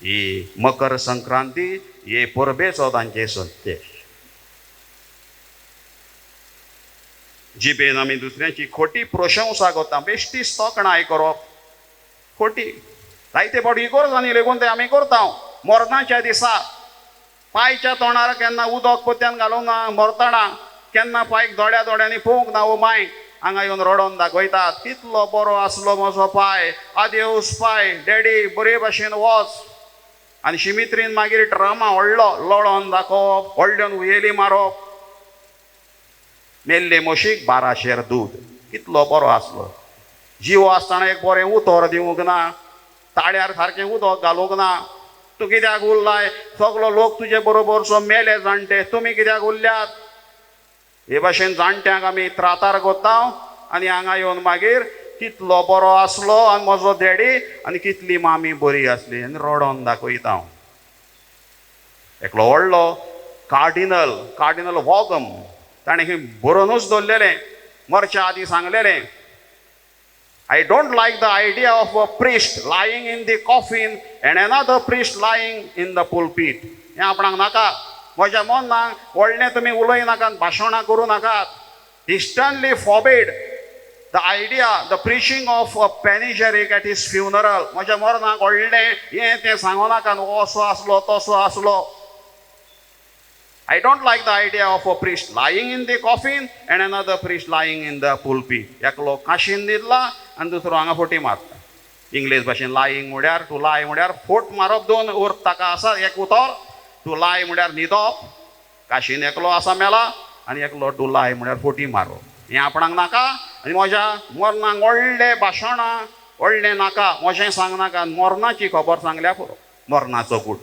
ही मकर संक्रांती हे परबेचो तांचे संदेश. जिबेन आमी दुसऱ्याची खोटी प्रशंसा करता, बेश्टीच तोखणाय करप, खोटी. जायते फावटी इगोर्जांनी लेगून ते आमी करता. मरणाच्या दिसा पांयच्या तोंडार केन्ना उदक पोत्यान घालूंक ना. मरतना केन्ना पांयक दोड्यांनी पळोवंक ना. वो मांय हांगा येवन रडोवन दाखयतात, कितलो बरो आसलो म्हजो पांय, आदेवस पांय, डॅडी बरे भाशेन वच. आनी शिमित्रीन मागीर ड्रामा व्हडलो लढोन दाखोवप, व्हडल्यान उयेली मारप. मेल्ले म्हशीक 12 शेर दूद. कितलो बरो आसलो. जीव आसतना एक बरें उतर दिवंक ना, ताळ्यार सारकें उदक घालूंक ना. तूं कित्याक उरलाय? सगलो लोक तुजे बरोबरचो मेले जाणटे, तुमी कित्याक उरल्यात? हे भाशेन जाणट्यांक आमी त्रातार कोत्ता आनी हांगा येवन मागीर कितलो बरो आसलो आनी म्हजो डॅडी आनी कितली मामी बरी आसली आनी रडोन दाखयता हांव. एकलो व्हडलो कार्डिनल वॉगम ताणें खंय बरोवनूच दवरलेलें, मरच्या आदीं सांगलेलें, I don't like the idea of a priest lying in the coffin and another priest lying in the pulpit. हें आपणाक नाका. म्हज्या मनाक व्हडलें तुमी उलय नाकात, भाशणां करूं नाकात. He sternly forbade the idea, the preaching of a panegyric at his funeral. म्हज्या मरणाक व्हडलें हें तें सांगूं नाकात, हो असो आसलो तसो आसलो. I don't like the idea of a priest lying in the coffin and another priest lying in the pulpit. एकलो काशीन न्हिदला आनी दुसरो हांगा फोटी मारता. इंग्लीश भाशेन लायिंग म्हळ्यार टू लाय म्हळ्यार फोट मारप. दोन अर्थ ताका आसा. एक उतर टू लाय म्हळ्यार न्हिदप, काशीन एकलो आसा मेला, आनी एकलो टू लाय म्हळ्यार फोटी मारप. हें आपणाक नाका आनी म्हज्या मरणाक व्हडलें भाशणां व्हडलें नाका. म्हजें सांगनाका. मरणाची खबर सांगल्या पुरो. मरणाचो कूट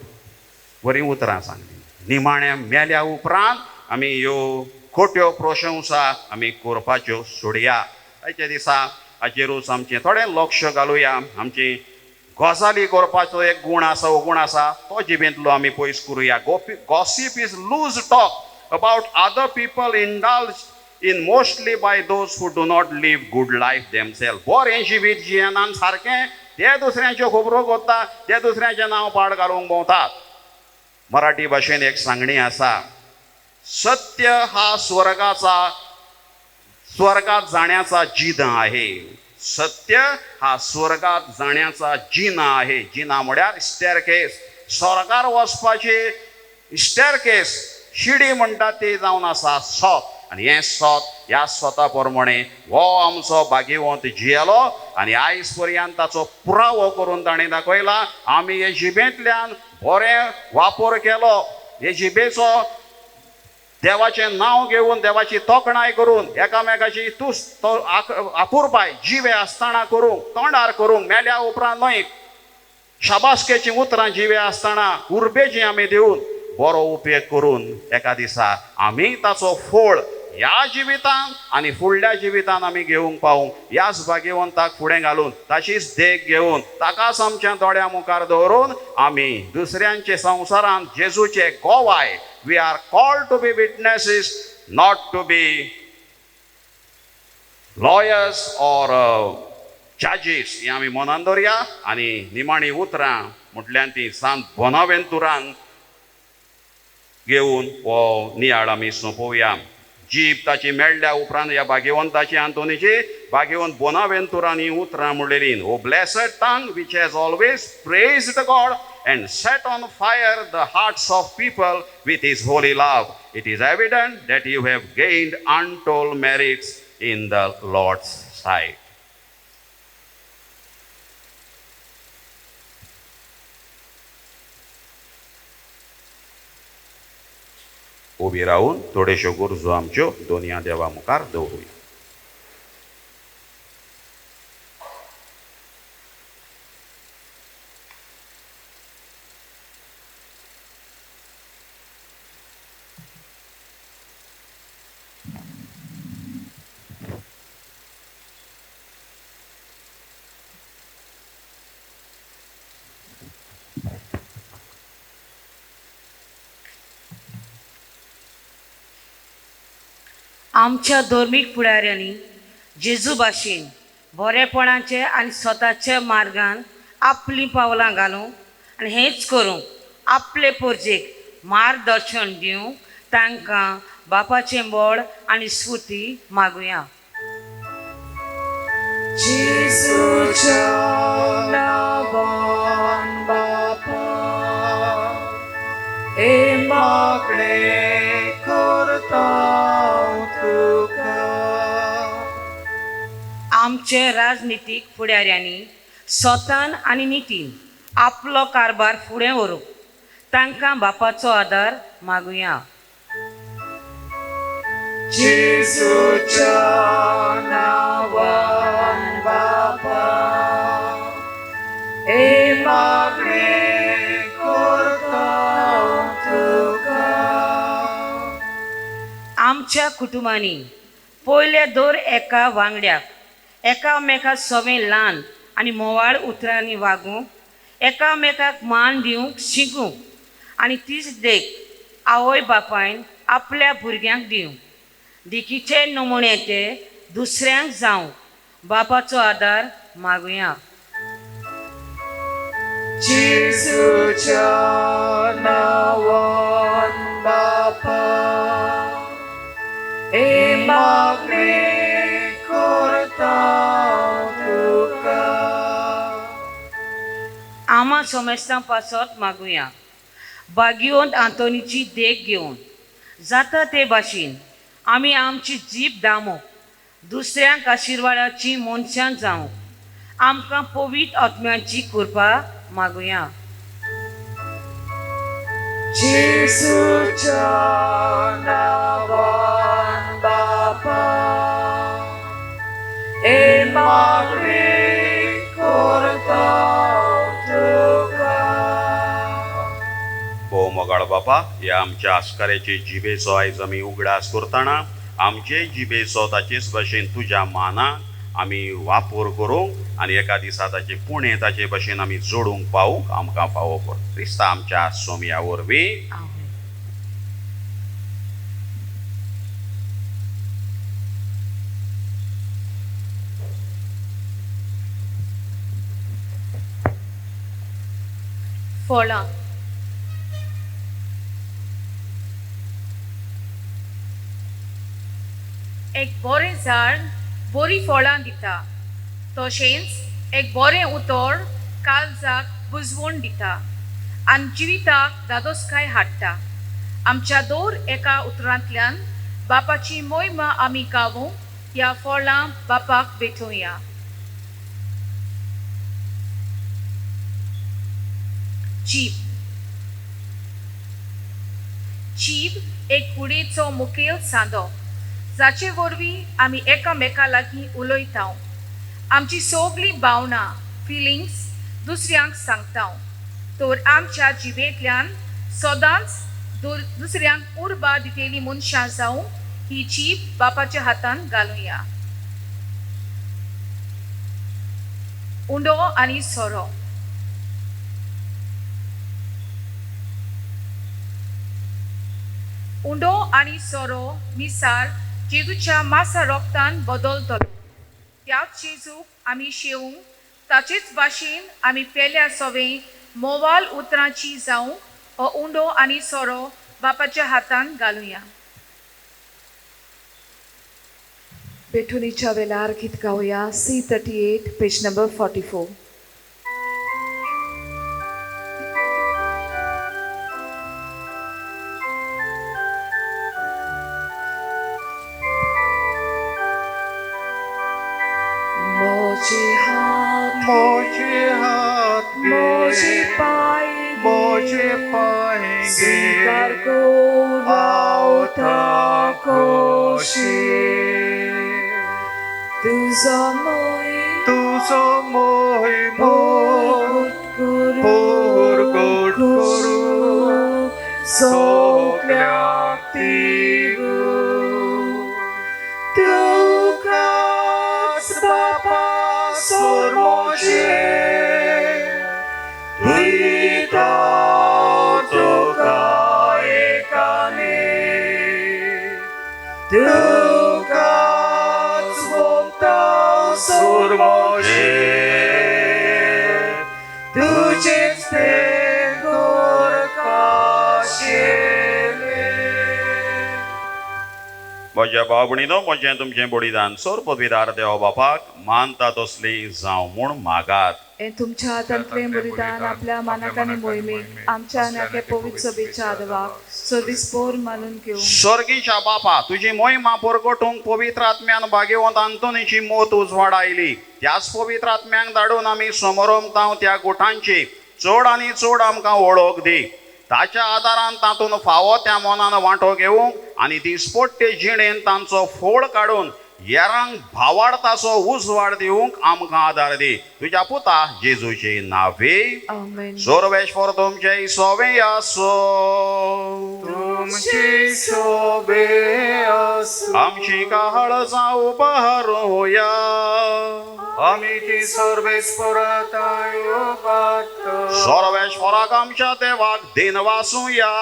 बरीं उतरां सांगलीं. निमाण्या मेल्या उपरांत आमी ह्यो खोट्यो प्रशंसा आमी करपाच्यो सोडया. आयच्या दिसा हाचेरूच आमचें थोडें लक्ष घालुया. आमची गजाली करपाचो एक गूण आसा, हो गूण आसा तो जिबेंतलो आमी पयस करुया. Gossip is loose talk about other people indulge in mostly by those who do not live good life themselves. बरें जिवीत जियेनान सारकें ते दुसऱ्यांच्यो खबरो करता, ते दुसऱ्यांचें नांव पाड घालूंक भोंवतात. मराठी भाशेन एक सांगणी आसा, सत्य हा स्वर्गात जाण्याचा जिना आहे. सत्य हा स्वर्गात जाण्याचा जिना आहे. जिना म्हळ्यार स्टेरकेस. स्वर्गार वचपाची स्टेरकेस, शिडी म्हणटात ती जावन आसा सोत. आनी हें सोत, ह्या सोता प्रमाणे हो आमचो भाग्यवंत जियेलो आनी आयज पर्यंत ताचो पुरावो करून ताणें दाखयला. आमी हे जिबेंतल्यान बरें वापर केलो. हे जिबेचो देवाचें नांव घेवन, देवाची तोखणाय करून, एकामेकाची आपुरबाय जिवे आसतना करूंक, तोंडार करूंक, मेल्या उपरांत न्हय, शाबासकेची उतरां जिवे आसतना उर्बेची आमी दिवन बरो उपेग करून एका दिसा आमी ताचो फळ ह्या जिवितान आनी फुडल्या जिवितान आमी घेवंक पावूंक, ह्याच भाग्यवंताक फुडें घालून, ताचीच देख घेवन, ताकाच आमच्या दोळ्या मुखार दवरून आमी दुसऱ्यांचे संवसारांत जेजूचे गोवाय. We are called to be witnesses, not to be lawyers or जजीस. ही आमी मनान दवरया. आनी निमाणी उतरां म्हटल्यार ती सांत बोनावेंतुरान घेवन हो नियाळ आमी सोंपोवया. जीब ताची मेळ्ळ्या उपरांत ह्या भाग्यवंताची आंतोनीची भाग्यवंत बोनावेंतुरान ही उतरां म्हणलेलीं. O blessed tongue which has always praised God and set on fire the hearts of people with his holy love. It is evident that you have gained untold merits in the Lord's sight. उबी रावून थोड्योश्यो गरजो आमच्यो दोनया देवा मुखार दवरूया. आमच्या धर्मीक फुडाऱ्यांनी जेजू भाशेन बरेपणाचे आनी स्वताच्या मार्गान आपलीं पावलां घालूंक आनी हेंच करूंक आपले परजेक मार्गदर्शन दिवंक तांकां बापाचें बळ आनी स्फूर्ती मागुया. जेजूच्या नांवान बापा, हे मागणे करता तुका. आमचे राजनितीक फुडाऱ्यांनी स्वतान आनी नितीन आपलो कारभार फुडें व्हरूंक तांकां बापाचो आदार मागुया. जेजूच्या नांवान बापा हे मागणी करता तुका. आमच्या कुटुंबांनी पयले दर एका वांगड्याक एकामेकाक सवें ल्हान आनी मोवाळ उतरांनी वागूंक, एकामेकाक मान दिवंक शिकूंक आनी तीच देख आवय बापायन आपल्या भुरग्यांक दिवंक. देखीचे नमुन्याचे दुसऱ्यांक जावंक बापाचो आदार मागुया. जेजूच्या नांवान बापा हे मागणी करता तुका. आमा सोमेस्तां पासत मागुया. भाग्यवंत आंतोनीची देख घेवन जाता ते भाशेन आमी आमची जीब दामोवंक, दुसऱ्यांक आशिर्वादाची मनशां जावंक आमकां पवित्र आत्म्याची कृपा मागुया. जेजूच्या नांवान बापा हे मागणी करता तुका. हो मोगाळ बापा, ह्या आमच्या आस्काऱ्याचे जिबेचो आयज आमी उगडास करतना आमचे जिबेचो ताचेच भाशेन तुज्या मानाक आमी वापर करूंक आनी एका दिसा ताचे पुणे ताचे भाशेन आमी जोडूंक पावूंक आमकां फावो कर. क्रिस्ता आमच्या सोम्या वरवीं. फळां. एक बरें झाड बरी फळां दिता, तशेंच एक बरें उतर काळजाक बुजवण दिता आनी जिविताक दादोसकाय हाडटा. आमच्या दर एका उतरांतल्यान बापाची मोहिमा आमी गावूंक ह्या फळां बापाक भेटोवया. जीब. जीब एक कुडीचो मुखेल सांदो जाचे वरवीं आमी एकामेका लागीं उलयता. आमची सगळी भावना फिलिंग्स दुसऱ्यांक सांगता. तर आमच्या जिबेंतल्यान सदांच दुसऱ्यांक उर्बा दितेली मनशां जावंक ही जीब बापाच्या हातान घालुया. उंडो आनी सोरो. उंडो आनी सोरो मिसार जेजूच्या मासा रोगतान बदलतलो. त्याच जेजूक आमी शेवूंक ताचेच भाशेन आमी पेल्या सवें मोवाल उतरांची जावंक हो उंडो आनी सोरो बापाच्या हातान घालुया. बेठुनीच्या वेळार गीत गावया. C38 page number 44. मोजे हाथ मोजे पाय मोजे पाएंगे स्वीकार को आवता कोशी तुझा मोही तुझो मोहि पोट करू सगळ्याक दिवू. तुकाच बापा सोर मोजे दिता तुका एकाने. तुकाच भोगता सोर मोजे तुझेच ते म्हज्या भाव भयणीनो, म्हजें तुमचें बलिदान सोर पदवीदार देवा बापाक मानता तसली जावं म्हूण मागात. हे तुमच्या हातांतलें बलिदान आपल्या मानाक आनी मोहिमेक आमच्या नाके पवित्र सभेच्या आदवाक सदीसपोर मानून घेवं. स्वर्गीच्या बापा, तुजी मोहिमा परगटूंक पवित्र आत्म्यान भाग्यवंत आंतोनीची मोत उजवाड आयली. त्याच पवित्र आत्म्यांक धाडून आमी समोर त्या गुटांची चड आनी चड आमकां वळख दी. ताच्या आदारान तातून फावो त्या मोनान वांटो घेवंक आनी दिसपट्टे जिणेन तांचो फोड काडून येरांक भावार्थाचो उजवाड दिवंक आमकां आदार दी. तुज्या पुता जेजूचे नांवे. आमेन. सर्वेश्वर तुमचे सोबे आसो. तुमची सोबे आसूं. आमची काहळ जावं उपहारूया. आमी ती सर्वेस्पराताय उबारता. सर्वेश्वराक आमच्या देवाक दिन वासूया.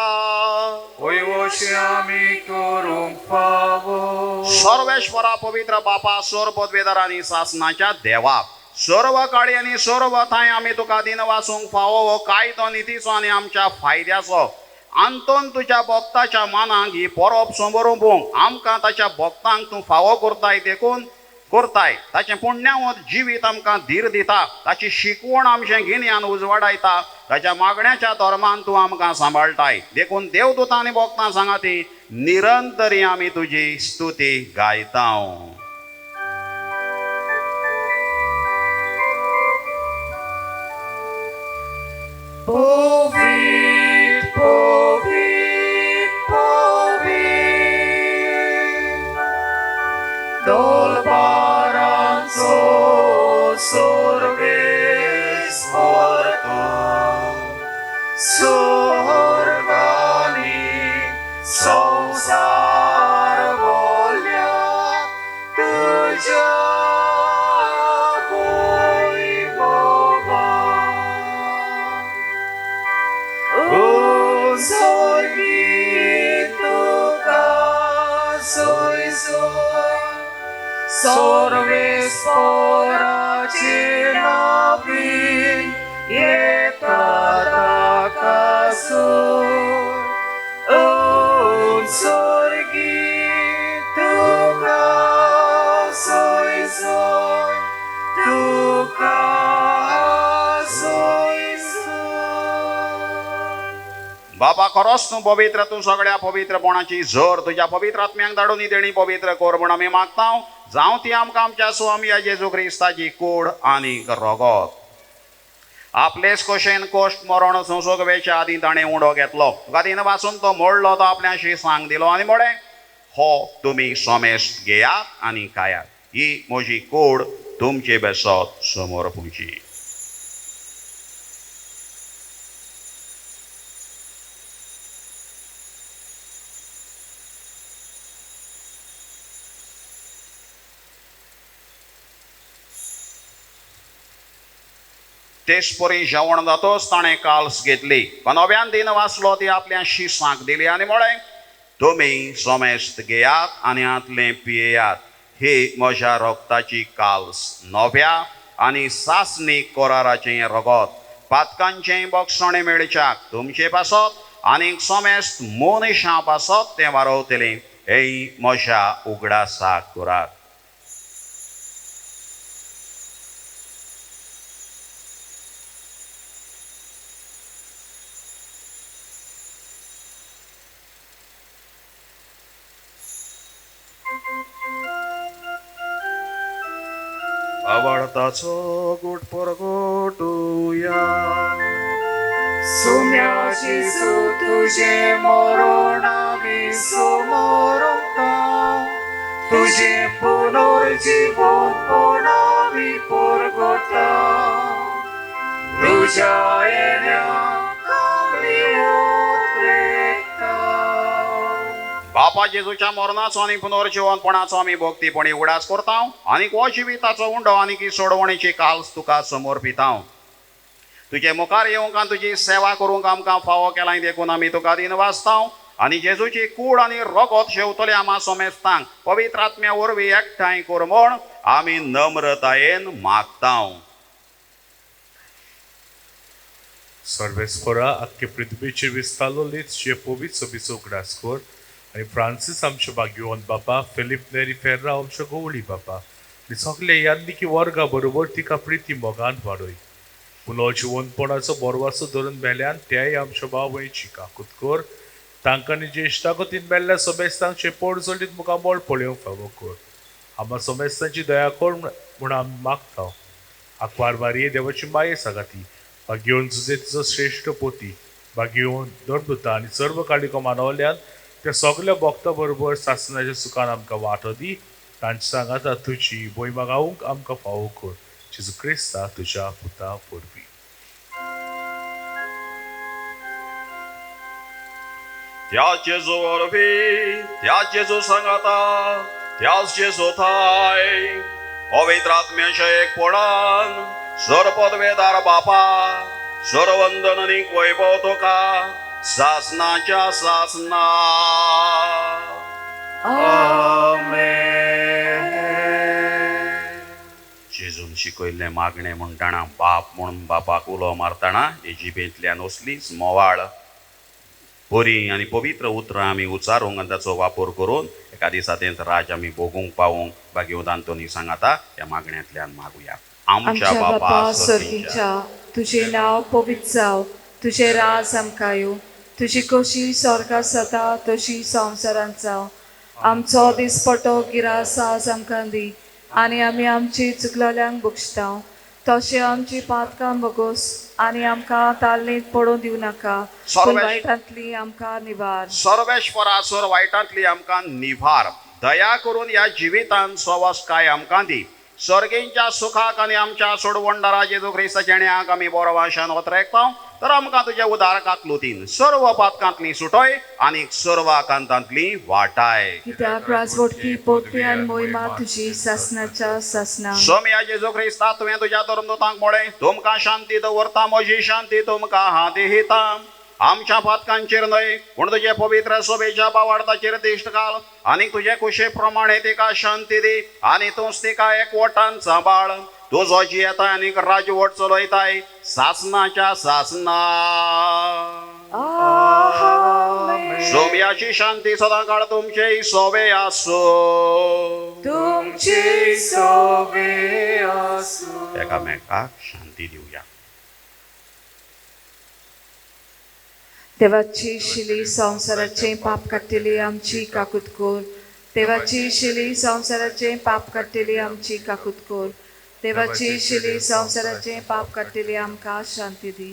वयवशे आमी करूंक फावो. सर्वेश्वरा पवित्र बापा सोर पदवेदार आनी सासनाच्या देवा सर्व काळी आनी सर्व थंय आमी तुका दिन वासूंक फावो हो कायदो नितीचो आनी आमच्या फायद्याचो आंतोन तुज्या भक्ताच्या मानाक ही परब समोरूंक आमकां ताच्या भक्तांक तूं फावो करताय देखून करताय. ताचें पुण्यवंत जिवीत आमकां धीर दिता. ताची शिकवण आमचें गिन्यान उजवाडायता. ताच्या मागण्याच्या धर्मान तूं आमकां सांबाळटाय. देखून देवदूतां आनी भक्तां सांगाती निरंतरी आमी तुजी स्तुती गायता. Povit, povit, povit, dolbaranco sorbes porto, sorgani संसार बोल्या तुझ्या सर्वेस्पराचे नावीन येता कासूर स्वर्गी तुका सोयसो तुका सोयसो. बापा खरोच तूं पवित्र. तूं सगळ्या पवित्रपणाची झर तुज्या पवित्र आत्म्यांक धाडून ही देणी पवित्र कर म्हूण आमी मागता. जावं ती आमकां आमच्या स्वामी जेजू क्रिस्ताची कूड आनी रगत. आपलेच कशेन कोश्ट मरण संसोग वेच्या आदीं ताणें उंडो घेतलो. तुका दिन वाचून तो मोडलो तो आपल्याशी सांग दिलो आनी म्हळें हो तुमी सोमेस्त घेयात आनी खायात. ही म्हजी कूड तुमचे बेसत समोर पुंची. तेच परी जेवण जातोच ताणें काल्स घेतली. नव्यान दिन वाचलो ती आपल्याशी सांग दिली आनी म्हळें तुमी सोमेस्त घेयात आनी आतलें पियेयात. ही म्हज्या रगताची काल्स नव्या आनी सासणी कोराराचें रगत. पातकांचें बक्षणे मेळच्याक तुमचे पासत आनीक सोमेस्त मनशां पासत तें वारवतलें. हे म्हज्या उगडासाक करात. आवडताचो गुट परगोटुया. सुम्याची तुझे मरण आमी समोरता. तुझे पुनर्जीवन पण आमी परगटा. तुझ्या येण्याक आमी उद्रेकता. बापा जेजूच्या मरणाचो आनी पुनर्जीवनपणाचो आमी भक्तीपणी उगडास करता आनी हो जिविताचो उंडो आनी की सोडवणेची काल्स तुका समर्पिता. तुजे मुखार येवंक आनी तुजी सेवा करूंक आमकां फावो केलां देखून आमी तुका दिन वाचता आनी जेजूची कूड आनी रगत शेवतले आम्हा सोमेस्तांक पवित्र आत्म्या वरवीं एकठांय कर म्हूण आमी नम्रतायेन मागता. सर्वेस्परा आख्खे पृथ्वीचेर विस्तारलो जे पवित्र सभेचो उगडास कर आनी फ्रांसीस आमचे भाग्यवंत बापा, फिलिप नेरी फेर्रा आमचे गवळी बापा आनी सगळे यान्निकी वर्गा बरोबर तिका प्रिती मोगान वाडय. पुनर्जीवनपणाचो बरवासो धरून मेल्यान त्याय आमच्या भावयची काकूत कर. तांकां आनी ज्येश्ठागतीन मेल्ल्या सोमेस्तांचे पडजडीत मुखार बळ पळोवंक फावो कर. आम्हा सोमेस्तांची दया कर म्हूण आमी मागता. आंकवार मारये देवाची माये सांगाती भाग्यवंत तुजे तिचो श्रेश्ठ पोती घेवन दरदुता आनी सर्व काळिको मानवल्यान त्या सगळ्या भक्तां बरोबर सासणाच्या सुखान आमकां वांटो दी. तांचे सांगाता तुजी भोयमा गावूंक आमकां फावो कर. जेजू क्रिस्ता तुज्या पुता परबी. त्याच जेजू वरवीं, त्याच जेजू सांगाता, त्याच जेजू थाय, पवित्र आत्म्याच्या एकपणान, सर्वपदवेदार बापा, सर्ववंदन आनी वैभव तुका, सासनाच्या सासना. जेजून शिकयल्लें मागणें म्हणटना बाप म्हणून बापाक उलो मारतना जिबेंतल्यान असलीच मोवाळ बरी आनी पवित्र उतरां आमी उच्चारूंक आनी ताचो वापर करून एका दिसा तेंच राज आमी भोगूंक पावूंक भाग्यवंत आंतोनी सांगाता ह्या मागण्यांतल्यान मागुया. आमच्या बापा सर्गीच्या, तुझे नाव पवित्र जाव, तुझे राज आमकां येवं, तुजी कशी स्वर्गांत जाता तशी संवसारांत जावं. आमचो दिसपटो गिरास आज आमकां दी, आनी आमी आमची चुकलेल्यांक बक्षितांव, तशें आमची पातकां बगोस आनी आमकां तालनीत पडूं दिवं नाका, पूण वायटांतली आमकां निवार. सर्वेश्वरासोर वायटांतली आमकां निभार. दया करून ह्या जिवितांत सवस काय आमकां दी. सर्गेंच्या सुखाक आनी आमच्या सोडवणदारा जेजू क्रिस्ताच्या जिण्याक आमी बरो वाशान वतरेकतां, तर आमकां तुज्या उदारकाक लोतीन सर्व पातकांतली सुटय आनी सर्व आकांतांतली वाटाय. कित्याक राजवटकी पोटली आनी मोहिमा तुजी सासनाच्या सासना. सोम्या जेजू क्रिस्ता तुवें तुज्या धर्मदूतांक म्हळें, तुमकां शांती दवरता, म्हजी शांती तुमकां हांव दिता. आमच्या पातकांचेर न्हय पूण तुजे पवित्र सोबेच्या बावार्दाचेर दिश्ट घाल आनी तुजे कुशे प्रमाणे तिका शांती दी आनी तूंच तिका एकवटान सांबाळ. तुजो जी येता आनी राजवट चलयताय सासनाच्या सासना. सोम्याची शांती सदां काळ तुमचे सोबे आसो. तुमची सोबे आसूं. एकामेकाक शांती दिवया. देवाची शिली संवसाराचे पाप काडटली आमची काकूत कोर. देवाची शिली संवसाराचे पाप काडटली आमची काकूत कोर. देवाची शिली संवसाराचे पाप काडटली आमकां शांती दी.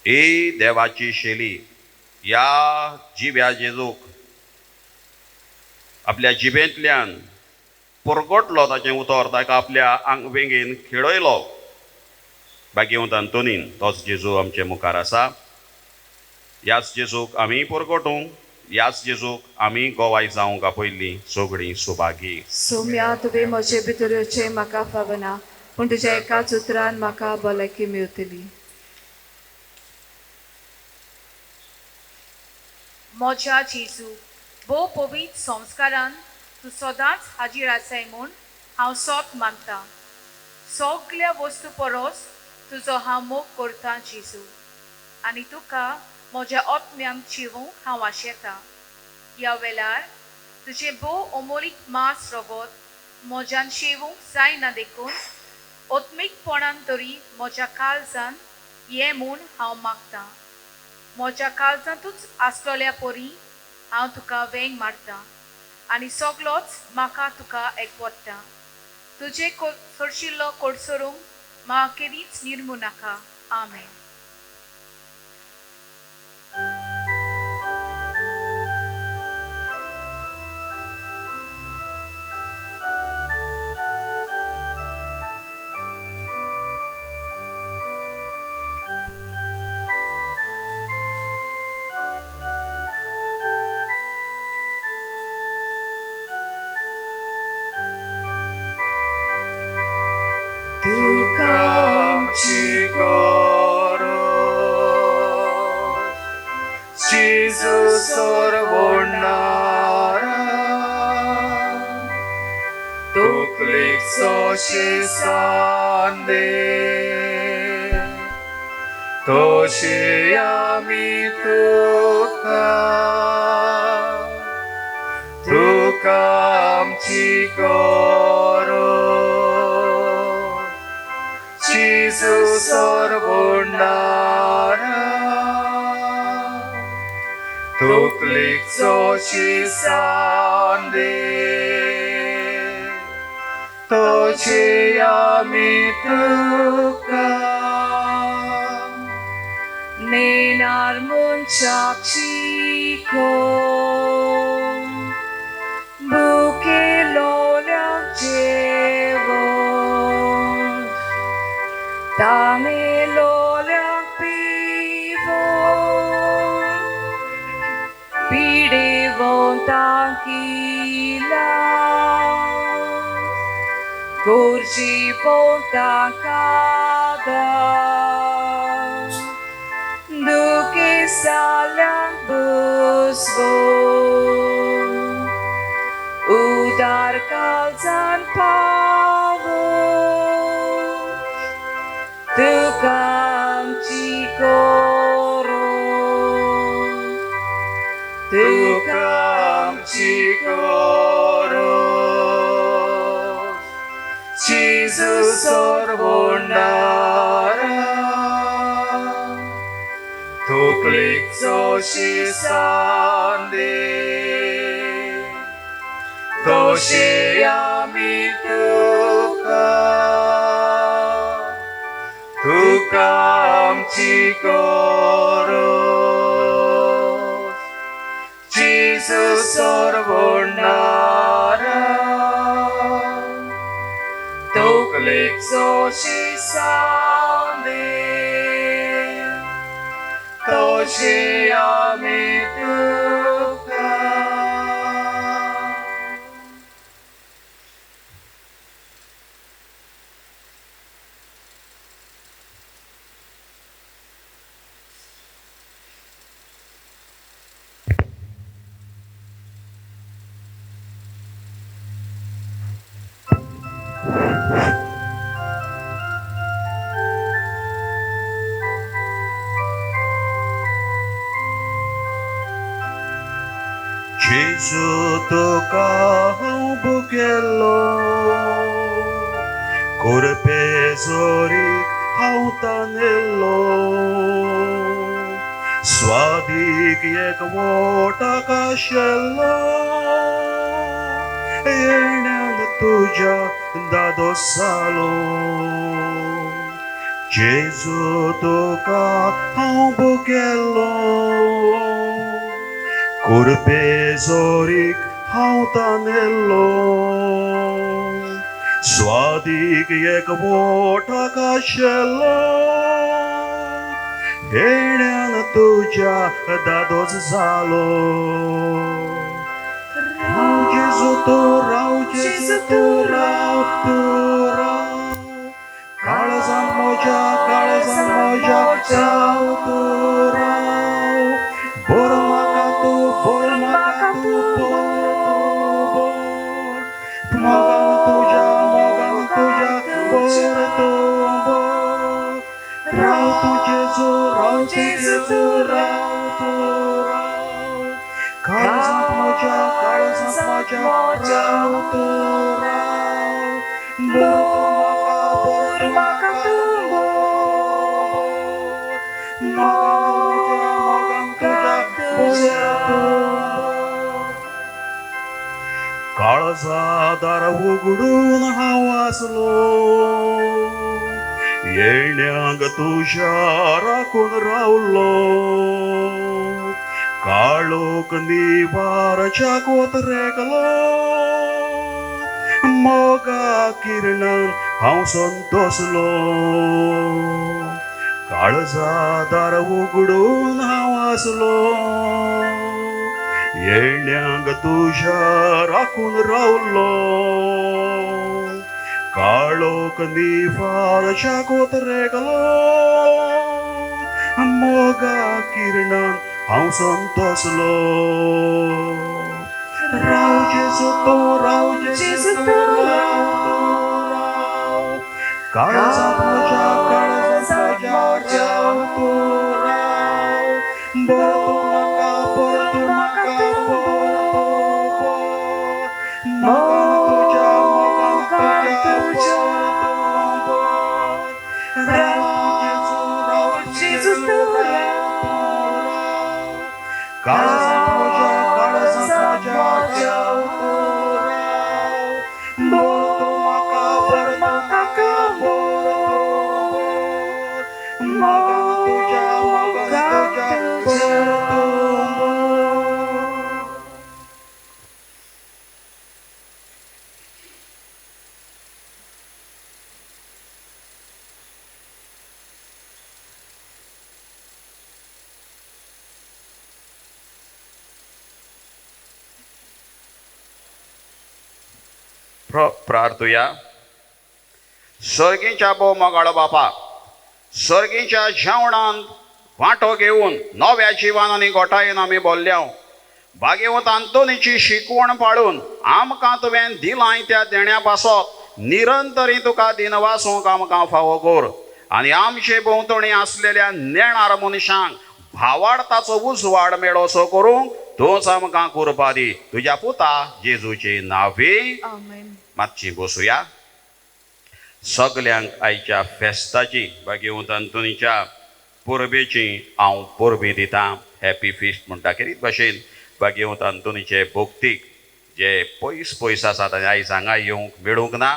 ही देवाची शेली या जिव्या जेजूक आपल्या जिबेंतल्यान पुरगटलो ताचें उतर ताका आपल्या वेंगेन खेळयलो. भाग्यवंत आंतोनीन तोच जेजू आमचे मुखार आसा. ह्याच जेजूक आमी पुरगटूं, ह्याच जेजूक आमी गोवाय जावंक आपयल्ली सगळीं सुभागी. सोम्या तुवें म्हजे भितर येवचें म्हाका फावना, पूण तुज्या एकाच उतरान म्हाका भलायकी मेळटली. म्हज्या जेजू, भोव पवित्र संस्कारान तूं सदांच हाजीर आसाय म्हूण हांव सोत मानतां. सगळ्या वस्तू परस तुजो हांव मोग करतां जेजू, आनी तुका म्हज्या आत्म्यांक जिवूंक हांव आशेतां. ह्या वेळार तुजें भोव अमोलीक मास रगत म्हज्यान शेवूंक जायना देखून आत्मीकपणान तरी म्हज्या काळजान ये म्हूण हांव मागतां. म्हज्या काळजांतूच आसलेल्या परी हांव तुका वेंग मारतां आनी सगळोच म्हाका तुका एकवटता. तुजे करशिल्लो कोडसरूंक म्हाका केदींच निर्मू नाका. आमेन. Jesus sorvonara, tuklik soshi sande, toshi ami tuka, tuka amchi goro, Jesus sorvonara. Tuklik soshi sande तोचे आमी तुका नेणार मनशाक शिकोवन बुकेलोल्याक जेवण तामेलोल्याक पिवण पिडेवंतांक इलाज गोरजेवंतांक आदार दुखे जाल्यांक बसवण उदार काळजान पावण तुका आमची गरज तुका आमची गरज जेजूस सोरवणारा तकलेक जशी सांदे तशे आमी तुका तुका आमची गरज जेजूस सोरवणारा तकलेक जशी सांदे तशे आमी तुका Gesù tuka bukello corpe zorik hautanello swadik ek mota kashello yernan tuja dadosalo Gesù tuka bukello Corpe zorik hautanello Swadik ek mota kashello Yernan tuja dados zalo Rau Jesu tu rau Jesu tu rau Kaळजान मोजा rau tu rau Bor maka tu bor Mogam tuja bor tu bor Rau tu Jesu rau tu rau Kaळजान moja rau tu rau Bor maka tu Mogam tuja काळजा दार उगडून हांव आसलो येण्याक तुज्या राखून रावलो काळोख निवारच्या कोतरेकलो मोगा किरणान हांव संतोसलो काळजा दार उगडून हांव आसलो येण्याक तुज्या राखून रावलो काळोख निवारच्या कोतरेकलो मोगा किरणान हांव संतोसलो राव जेजू तो राव काळजांत म्हज्या राव तू राव बोर तू म्हाका काळजांत म्हज्या प्रार्थुया. सर्गीच्या भोव मोगाळो बापा, सर्गीच्या जेवणांत वांटो घेवन नव्या जिवान आनी गोठायेन आमी भरल्या. भाग्यवंत आंतोनीची शिकवण पाळून आमकां तुवें दिलां त्या देण्या पासत निरंतरी तुका दिनवासूंक आमकां फावो कर. आनी आमचे भोंवतणी आसलेल्या नेणार मनशांक भावार्थाचो उजवाड मेळोसो करूंक तूंच आमकां कृपा दी. तुज्या पुता जेजूचे नांवे. आमेन. मातशी बसूया. सगल्यांक आयच्या फेस्ताची भाग्यवंत आंतोनीच्या परबेची हांव परबी दितां. हॅपी फिस्ट म्हणटा. खेरीत भाशेन भाग्यवंत आंतोनीचे भोगतीक जे पयस आसात आनी आयज हांगा येवंक मेळूंक ना,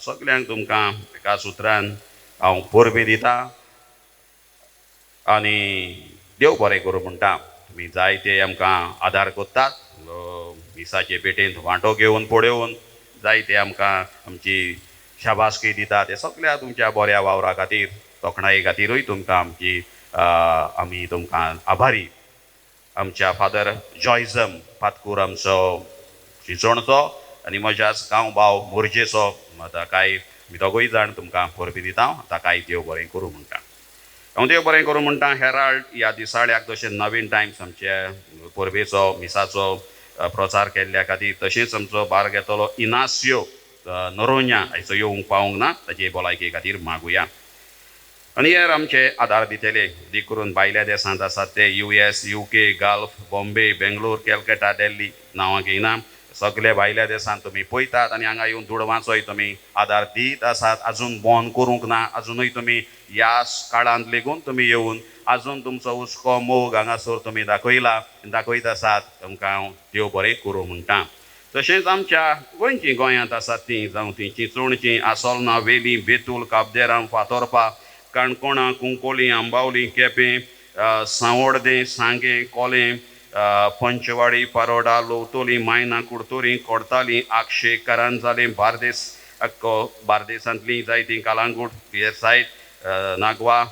सगल्यांक तुमकां एका सुत्रान हांव परबी दितां आनी देव बरें करूं म्हणटा. तुमी जायते आमकां आदार करतात. मिसाचे पेटेंत वांटो घेवन पळोवन जायते आमकां आमची शाबासकी दितात. हे सगळ्या तुमच्या बऱ्या वावरा खातीर, तोखणाये खातीरूय तुमकां आमी तुमकां आभारी. आमच्या फादर जॉयझम पातकूर आमचो शिंचोणचो आनी म्हज्याच गांव भाव मोरजेचो ताकाय मी दोगूय जाण तुमकां परबी दिता. ताकाय देव बरें करूं म्हणटा. हांव देव बरें करूं म्हणटा. हेराल्ड ह्या दिसाळ्याक तशें नवीन टायम्स आमच्या परबेचो मिसाचो प्रचार केल्ल्या खातीर, तशेंच आमचो बार घेतलो इनासियो नोरोन्या हाचो येवंक पावूंक ना, ताचे भलायके खातीर मागुया. आनी हेर आमचे आदार दितले देखीक करून भायल्या देशांत आसात ते US, UK, gulf, Bombay, Bangalore, Calcutta, Delhi नांवां घेयना. सगळे भायल्या देशांत तुमी पळयतात आनी हांगा येवन दुडवांचोय तुमी आदार दीत आसात. आजून बंद करूंक ना. आजुनूय तुमी ह्या काळांत लेगून तुमी येवन आजून तुमचो हुस्को मोग हांगासर तुमी दाखयत आसात. तुमकां हांव देव बरें करूं म्हणटा. तशेंच आमच्या गोंयचीं गोंयांत आसात तीं, जावं तीं चिंचोणचीं, आसोलना, वेली, बेतूल, काबदेराम, फातोर्पा, काणकोणा, कुंकोली, आंबावली, केपें, सांवोर्डे, सांगे, कोलें, पंचवाडी, पारोडा, लोवतोली, मायना, कुडतोरी, कोडताली, आक्षे, करांजाले, बार्देसांतलीं जायतीं, कालांगूट, सायड, नागवा,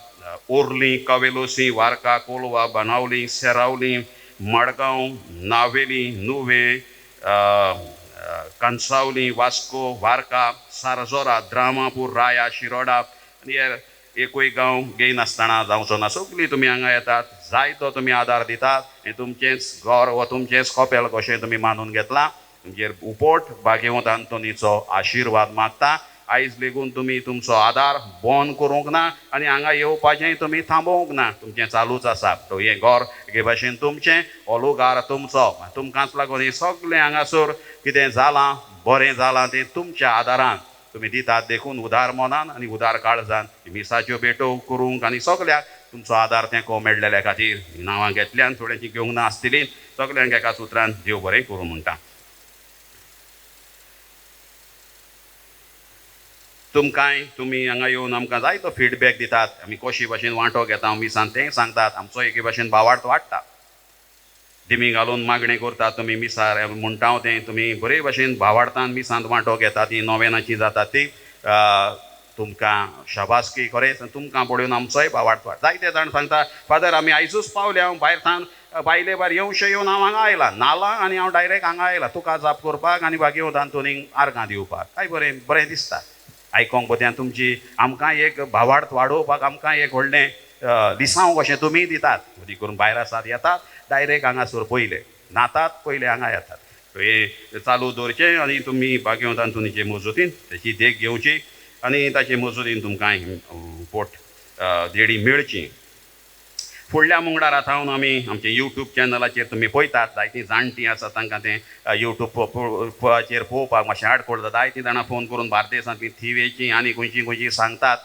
ओर्ली, कवेलोसी, वार्का, कोलवा, बनावली, सेरावली, मडगांव, नावेली, नुवे, कांसावली, वास्को, वार्का, सारजोरा, द्रामापूर, राया, शिरोडा आनी हेर एकूय गांव घेयनासतना जावचो ना. सगळीं तुमी हांगा येतात, जाय तो तुमी आदार दितात. हें तुमचेंच घर वा तुमचेंच कपेल कशें तुमी मानून घेतलां. तुमचेर उपोट भाग्यवंत आंतोनीचो आशिर्वाद मागता. आयज लेगून तुमी तुमचो आदार बंद करूंक ना आनी हांगा येवपाचेंय तुमी थांबोवंक ना. तुमचें चालूच आसा. तो हें घर हे भाशेन तुमचें, ओलुगार तुमचो. तुमकांच लागून हें सगळें हांगासर कितें जालां, बरें जालां तें तुमच्या आदारान तुमी दितात. देखून उदार मनान आनी उदार काळजान मिसाच्यो भेटो करूंक आनी सगळ्याक तुमचो आदार तेंको मेळ्ळेल्या खातीर नांवां घेतल्यान थोड्यांची घेवंक ना आसतलीं. सगळ्यांक एका सुत्रान देव बरें करूं म्हणटा. तुमी हांगा येवन आमकां जायतो फिडबॅक दितात. आमी कशी भाशेन वांटो घेता मिसान तें सांगतात. आमचो एके भाशेन भावार्थ वाडटा. दिमी घालून मागणें करतात तुमी मिसार म्हणटा हांव तें तुमी बरे भाशेन भावार्थान मिसांत वांटो घेतात. ती नोवेनाची जाता ती तुमकां शाबासकी खरेंच. तुमकां पळोवन आमचोय भावार्थ वाडटा. जायते जाण सांगता फादर आमी आयजूच पावले, हांव भायरसान भायले भायर येवशे येवन हांव हांगा आयला नाला आनी हांव डायरेक्ट हांगा आयला तुका जाप करपाक आनी भाग्यवंत आंतोनीक आर्गां दिवपाक. काय बरें दिसता आयकोंक पळोवन. तुमची आमकां एक भावार्थ वाडोवपाक आमकां एक व्हडलें दिसांव कशें तुमी दितात. मदीं करून भायर आसात येतात डायरेक्ट हांगासर पयले नातात, पयले हांगा येतात. हे चालू दवरचें आनी तुमी भाग्यवंत आंतोनीचे मजतीन तेची देख घेवची आनी ताचे मजतीन तुमकां पोट देडी मेळची. फुडल्या मंगळारा थावन आमी आमचे यूट्यूब चॅनलाचेर तुमी पळयतात. जायतीं जाणटीं आसात तांकां तें यूट्यूबाचेर पळोवपाक मातशें आडखळ जाता. जायतीं जाणां फोन करून बार्देसांतलीं थिवेचीं आनी खंयचीं सांगतात.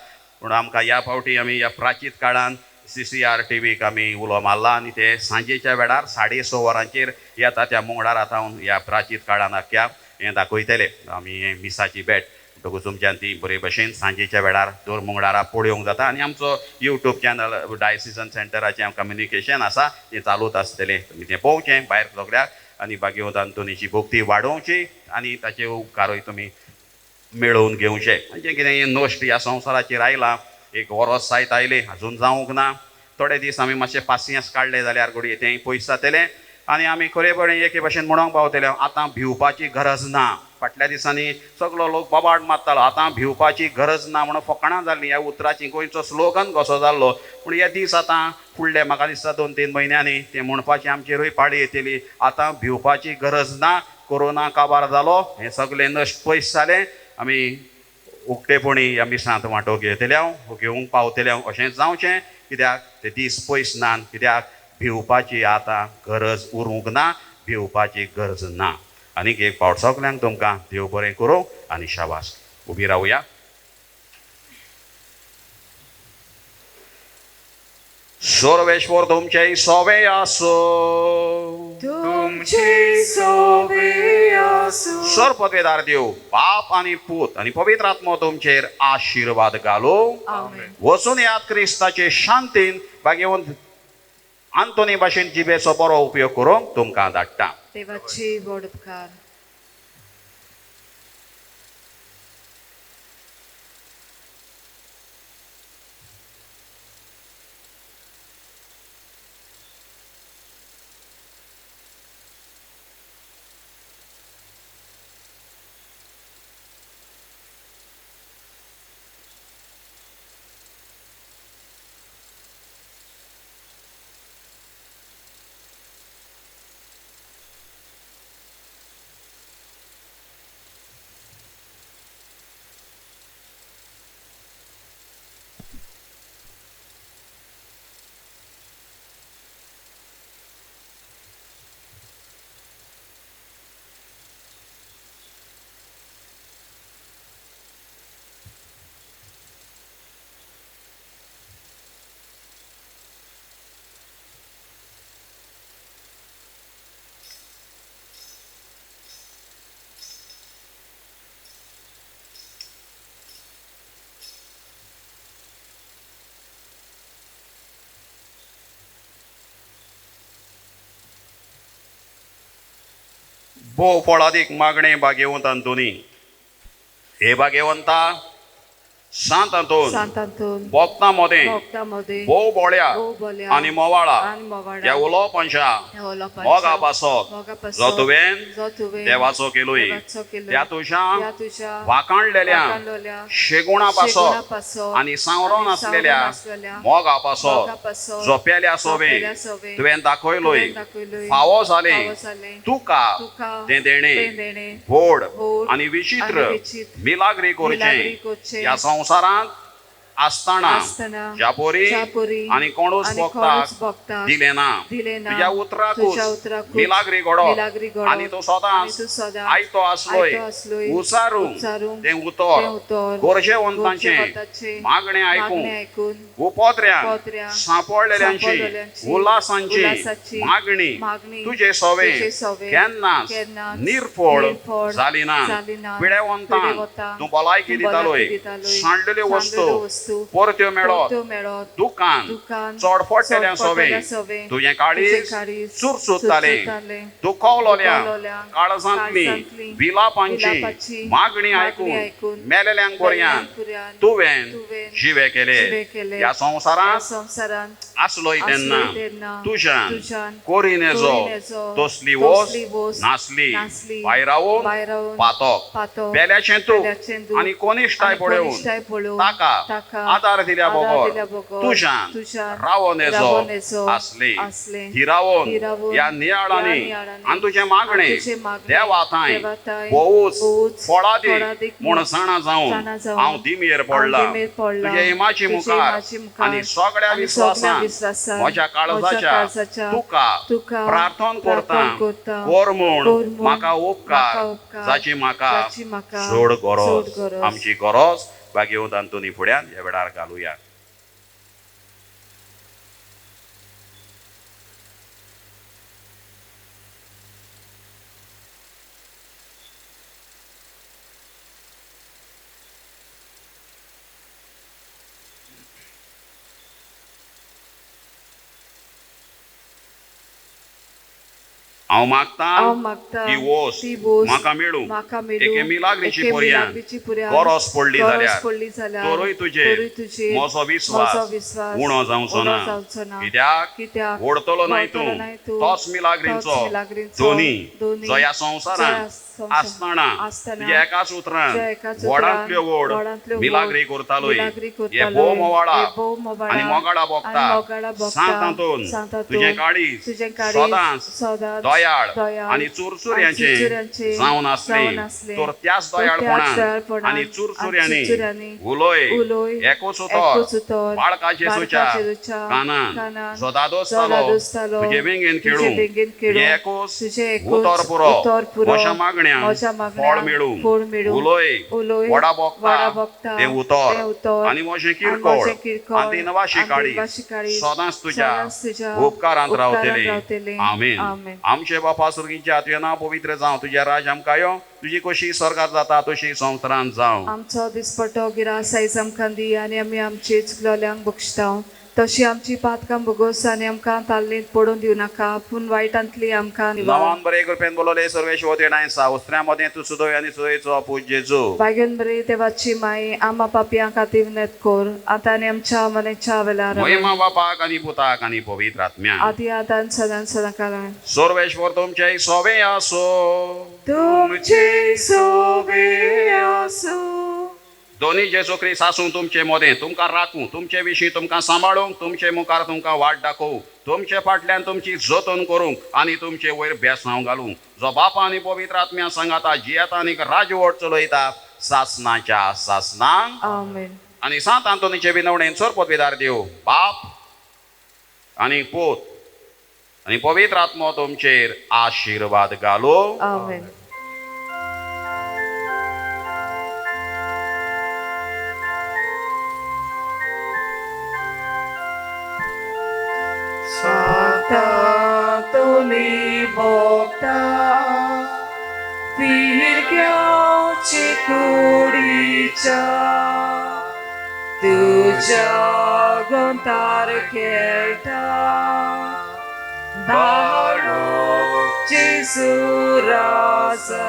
पूण आमकां ह्या फावटी आमी ह्या प्राचीत काळान CCR TVक आमी उलो मारला आनी ते सांजेच्या वेळार 6:30 वरांचेर येता त्या मंगळारा थावन ह्या प्राचीत काळान आख्या हें दाखयतले आमी हें मिसाची भेट. म्हणटकूच तुमच्यान ती बरे भशेन सांजेच्या वेळार दर मंगळारा पळोवंक जाता. आनी आमचो यूट्यूब चॅनल डायसिजन सेंटराचें कम्युनिकेशन आसा तें चालूच आसतलें. तुमी तें पळोवचें भायर सगळ्याक आनी भाग्यवंत आंतोनीची भोगती वाडोवची आनी ताचे उपकारूय तुमी मेळोवन घेवचें. जें कितें हें नश्ट ह्या संवसाराचेर आयलां, एक वर्स जायत आयलें, आजून जावंक ना. थोडे दीस आमी मातशें पासियेंस काडलें जाल्यार घडये तें पयस जातलें. आनी आमी खरेपणी एके भशेन म्हणूंक पावतले आतां भिवपाची गरज ना. फाटल्या दिसांनी सगळो लोक बोबाड मारतालो आतां भिवपाची गरज ना म्हणून फकाणां जाल्लीं. ह्या उतराची गोंयचो स्लोगन कसो जाल्लो. पूण हे दीस आतां फुडले म्हाका दिसता 2-3 म्हयन्यांनी ते म्हणपाची आमचेरूय पाळी येतली. आतां भिवपाची गरज ना. कोरोना काबार जालो, हें सगळें नश्ट पयस जालें. आमी उक्तेपणी ह्या मिसांत वांटो घेतल्या घेवंक पावतल्या अशें जावचें. कित्याक ते दीस पयस नात. कित्याक भिवपाची आतां गरज उरूंक ना. भिवपाची गरज ना. आनीक एक फावट सगल्यांक तुमकां देव बरें करूं आनी शाबास. उबी रावया. सर्वेश्वर तुमचे सोबे आसो. तुमचे सोबे आसूं. सर्वपदवेदार देव बाप आनी पूत आनी पवित्र आत्मो तुमचेर आशिर्वाद घालो. आमेन. वचून यात क्रिस्ताचे शांतीन भाग्यवंत आंतोनी भाशेन जिबेचो बरो उपयोग करूंक तुमकां धाडटा. देवाची व्हड उपकार. भोव फळादीक मागणे भाग्यवंत आंतोनी. हे भाग्यवंता सांत आंतोन सांत आंतोन भक्तांमध्ये भक्तांमध्ये भोव बोळ्या भोव बोल्या आनी मोवाळा आनी मोवाळा ह्या उलोवपांच्या मोगा मोगा पासत पासत जो तुवें जो तुवें देवाचो केलोय देवाचो केलोय. त्या त्या तुज्या तुज्या वाखाणलेल्या वाखाणलेल्या शेगुणा शेगुणा पासत पासत आनी सांवरोन आनी आसलेल्या सांवरोन आसलेल्या मोगा मोगा पासत पासत जोपेल्या सोबे जोपेल्या सोबे तुवें दाखयलोय तुवें दाखयलोय. फावो जाले फावो जाले. तुका तुका तें देणे तें देणे व्हड व्हड आनी विचित्र आनी विचित्र मिलाग्री मिलाग्री करचें करचें. ह्या संवसारांत आसतना आसतना ज्या पोरी ज्या पोरी आनी कोणूच आनी कोणूच भक्ताक भक्ताक दिलें ना. दिलें ना. तुज्या तुज्या उतराकूच उतराकूच मिलाग्री घडोवप मिलाग्री घडोवप. आनी तूं आनी सदांच तूं सदांच आयतो आसलोय आयतो आसलोय. उचारूंक उच्चारूंक तें तें उतर उतर गरजेवंतांचें गरजेवंतांचें मागणें मागणें आयकूंक आयकून उपोत्र्यांक उपोत्र्यांक सांपडलेल्यांची सांपडलेल्यांची उल्हासांची उल्हासाची मागणी मागणी तुजे सोबे तुजे सोबे केन्नाच केन्नाच निर्फळ निर्फळ जाली ना. जाली ना. पिडेवंतांक पिडेवंतांक तूं भलायकी तूं दितालोय. भलायकी दितालोय. सांडलेल्यो सांडलेल्यो वस्तू वस्तू परत्यो मेळत परत्यो मेळत दुकान दुकान चोडफोडलेल्या सोबे चोडफोडलेल्या सोबे तुजें काळीज तुजें काळीज चुरचुरतालें चुरचुरतालें. दुखवलोल्या दुखवलोल्या काळजांतली काळजांतली विलापांची विलापाची मागणी मागणी आयकून आयकून मेलेल्यांक बऱ्यान पर्यंत तुवें तुवें जिवे केले. जिवे केले. ह्या ह्या संवसारांत संवसारांत आसलोय तेन्ना आसलोय तेन्ना तुज्यान तुज्यान कोरिनेजो कोरिनेजो तसली तसली वस्त वस्त नासली. नासली. भायर रावून भायर रावून पातोक पातोक बेल्याचें बेल्याचें तूं दूख आनी कोनिश्टाय आनी पळोवन कोनिश्टाय पळोवन ताका ताका आदार दिल्या आदार दिल्या बगर बगर तुज्यान तुज्यान रावनेजो रावनेजो आसली. आसले. ही रावोन ही रावोन ह्या नियाळांनी ह्या नियाळांनी आनी तुजें मागणें आनी तुजें मागणें देवाताय देवाताय भोवूच भोवूच फळादीक फळादीक म्हूण जाणा जावन जाणा जावन हांव दिमेर पडला. हांव दिमेर पडला. तुजे इमाची तुजे मुखार इमाची मुखार आनी सगळ्या आनी विस्वासान सगळ्या विस्वासान म्हज्या काळजाच्या काळजाच्या तुका प्रार्थना प्रार्थना करता. करता. कोर म्हूण कोर म्हूण म्हाका उपकार म्हाका उपकार जाची म्हाका जाची म्हाका चड चड गरज. गरज. आमची गरज भाग्यवंत आंतोनी फुड्यान ह्या वेळार घालुया. हांव मागतां हांव मागता ती वोस्त म्हाका मेळूं म्हाका मेळूं एके मिलाग्रीची एके पर्यान मिलाग्रीची पर्यान गरज पडली गरज जाल्यार तोरूय तुजेर तुजेर म्हजो विस्वास उणो जावचो ना कित्याक ओडतलो न्हय तूं तोच मिलाग्रींचो दोनी जो ह्या संवसारांत आसतना तुज्या एकाच उतरान व्हडांतल्यो व्हड मिलाग्री करतालोय हे भोव मोवाळा आनी मोगाडा भोगता सांतांतून तुजें काळीज सदांच दयाळ आनी चुरचुऱ्यांचे जावन आसले तर त्याच दयाळपणान आनी चुरचुऱ्यांनी उलोय एकूच उतर बाळकाचे सुच्या कानान जो दादो आसतालो तुजे वेंगेन खेळूंक तुजे एकूच उतर पुरो म्हज्या मागण्यांक फळ मेळूंक उलोय व्हडा भोगता तें उतर आनी म्हजें किरकोळ आनी ती नवाशी काळी सदांच तुज्या उपकारांत रावतली आमीन आमचे बापा सुर्गीच्या तुजें नांव पवित्र जावं तुजें राज आमकां यो तुजी कशी स्वर्गांत जाता तशी संवसारांत जावं आमचो दिसपटो गिरास आयज आमकां दी आनी आमी आमची चुकलोल्यांक बक्षटाव तशी आमची पातकां भोगोस आनी आमकां ताल्लींत पडून दिवं नाका पूण वायटांतली आमकां नांवान बरे कृपेन बोलोले सर्वेश्वर देणाय सावस्त्र्यां मदें तूं सुदय आनी सुदयेचो पूज जेजू वागेन बरी देवाची माई आमा पापयां खातीर विनत कोर आतां आनी आमच्या मनेच्या वेळार महिमा बापाक आनी पुताक आनी पवित्र आत्म्याक आदी आतां सदां सदां सर्वेश्वर तुमचे सोबे आसो तुमचे सोबे आसो दोनी जेजू ख्रिस्त आसूं तुमचे मदें तुमकां राखूं तुमचे विशीं तुमकां सांबाळूंक तुमचे मुखार तुमकां वाट दाखोवं तुमचे फाटल्यान तुमची जतन करूंक आनी तुमचे वयर बेसांव घालूंक जो बापा आनी पवित्र आत्म्या सांगाता जियेता आनी राजवट चलयता सासनाच्या सासनांक आमेन आनी सांत आंतोनीचे विनवणेन चोर पदवीदार देव बाप आनी पूत आनी पवित्र आत्मो तुमचेर आशिर्वाद घालो आमेन Tony Bogda Virgyaci kudicia Tuja gontar kelta Baru Jesu rasa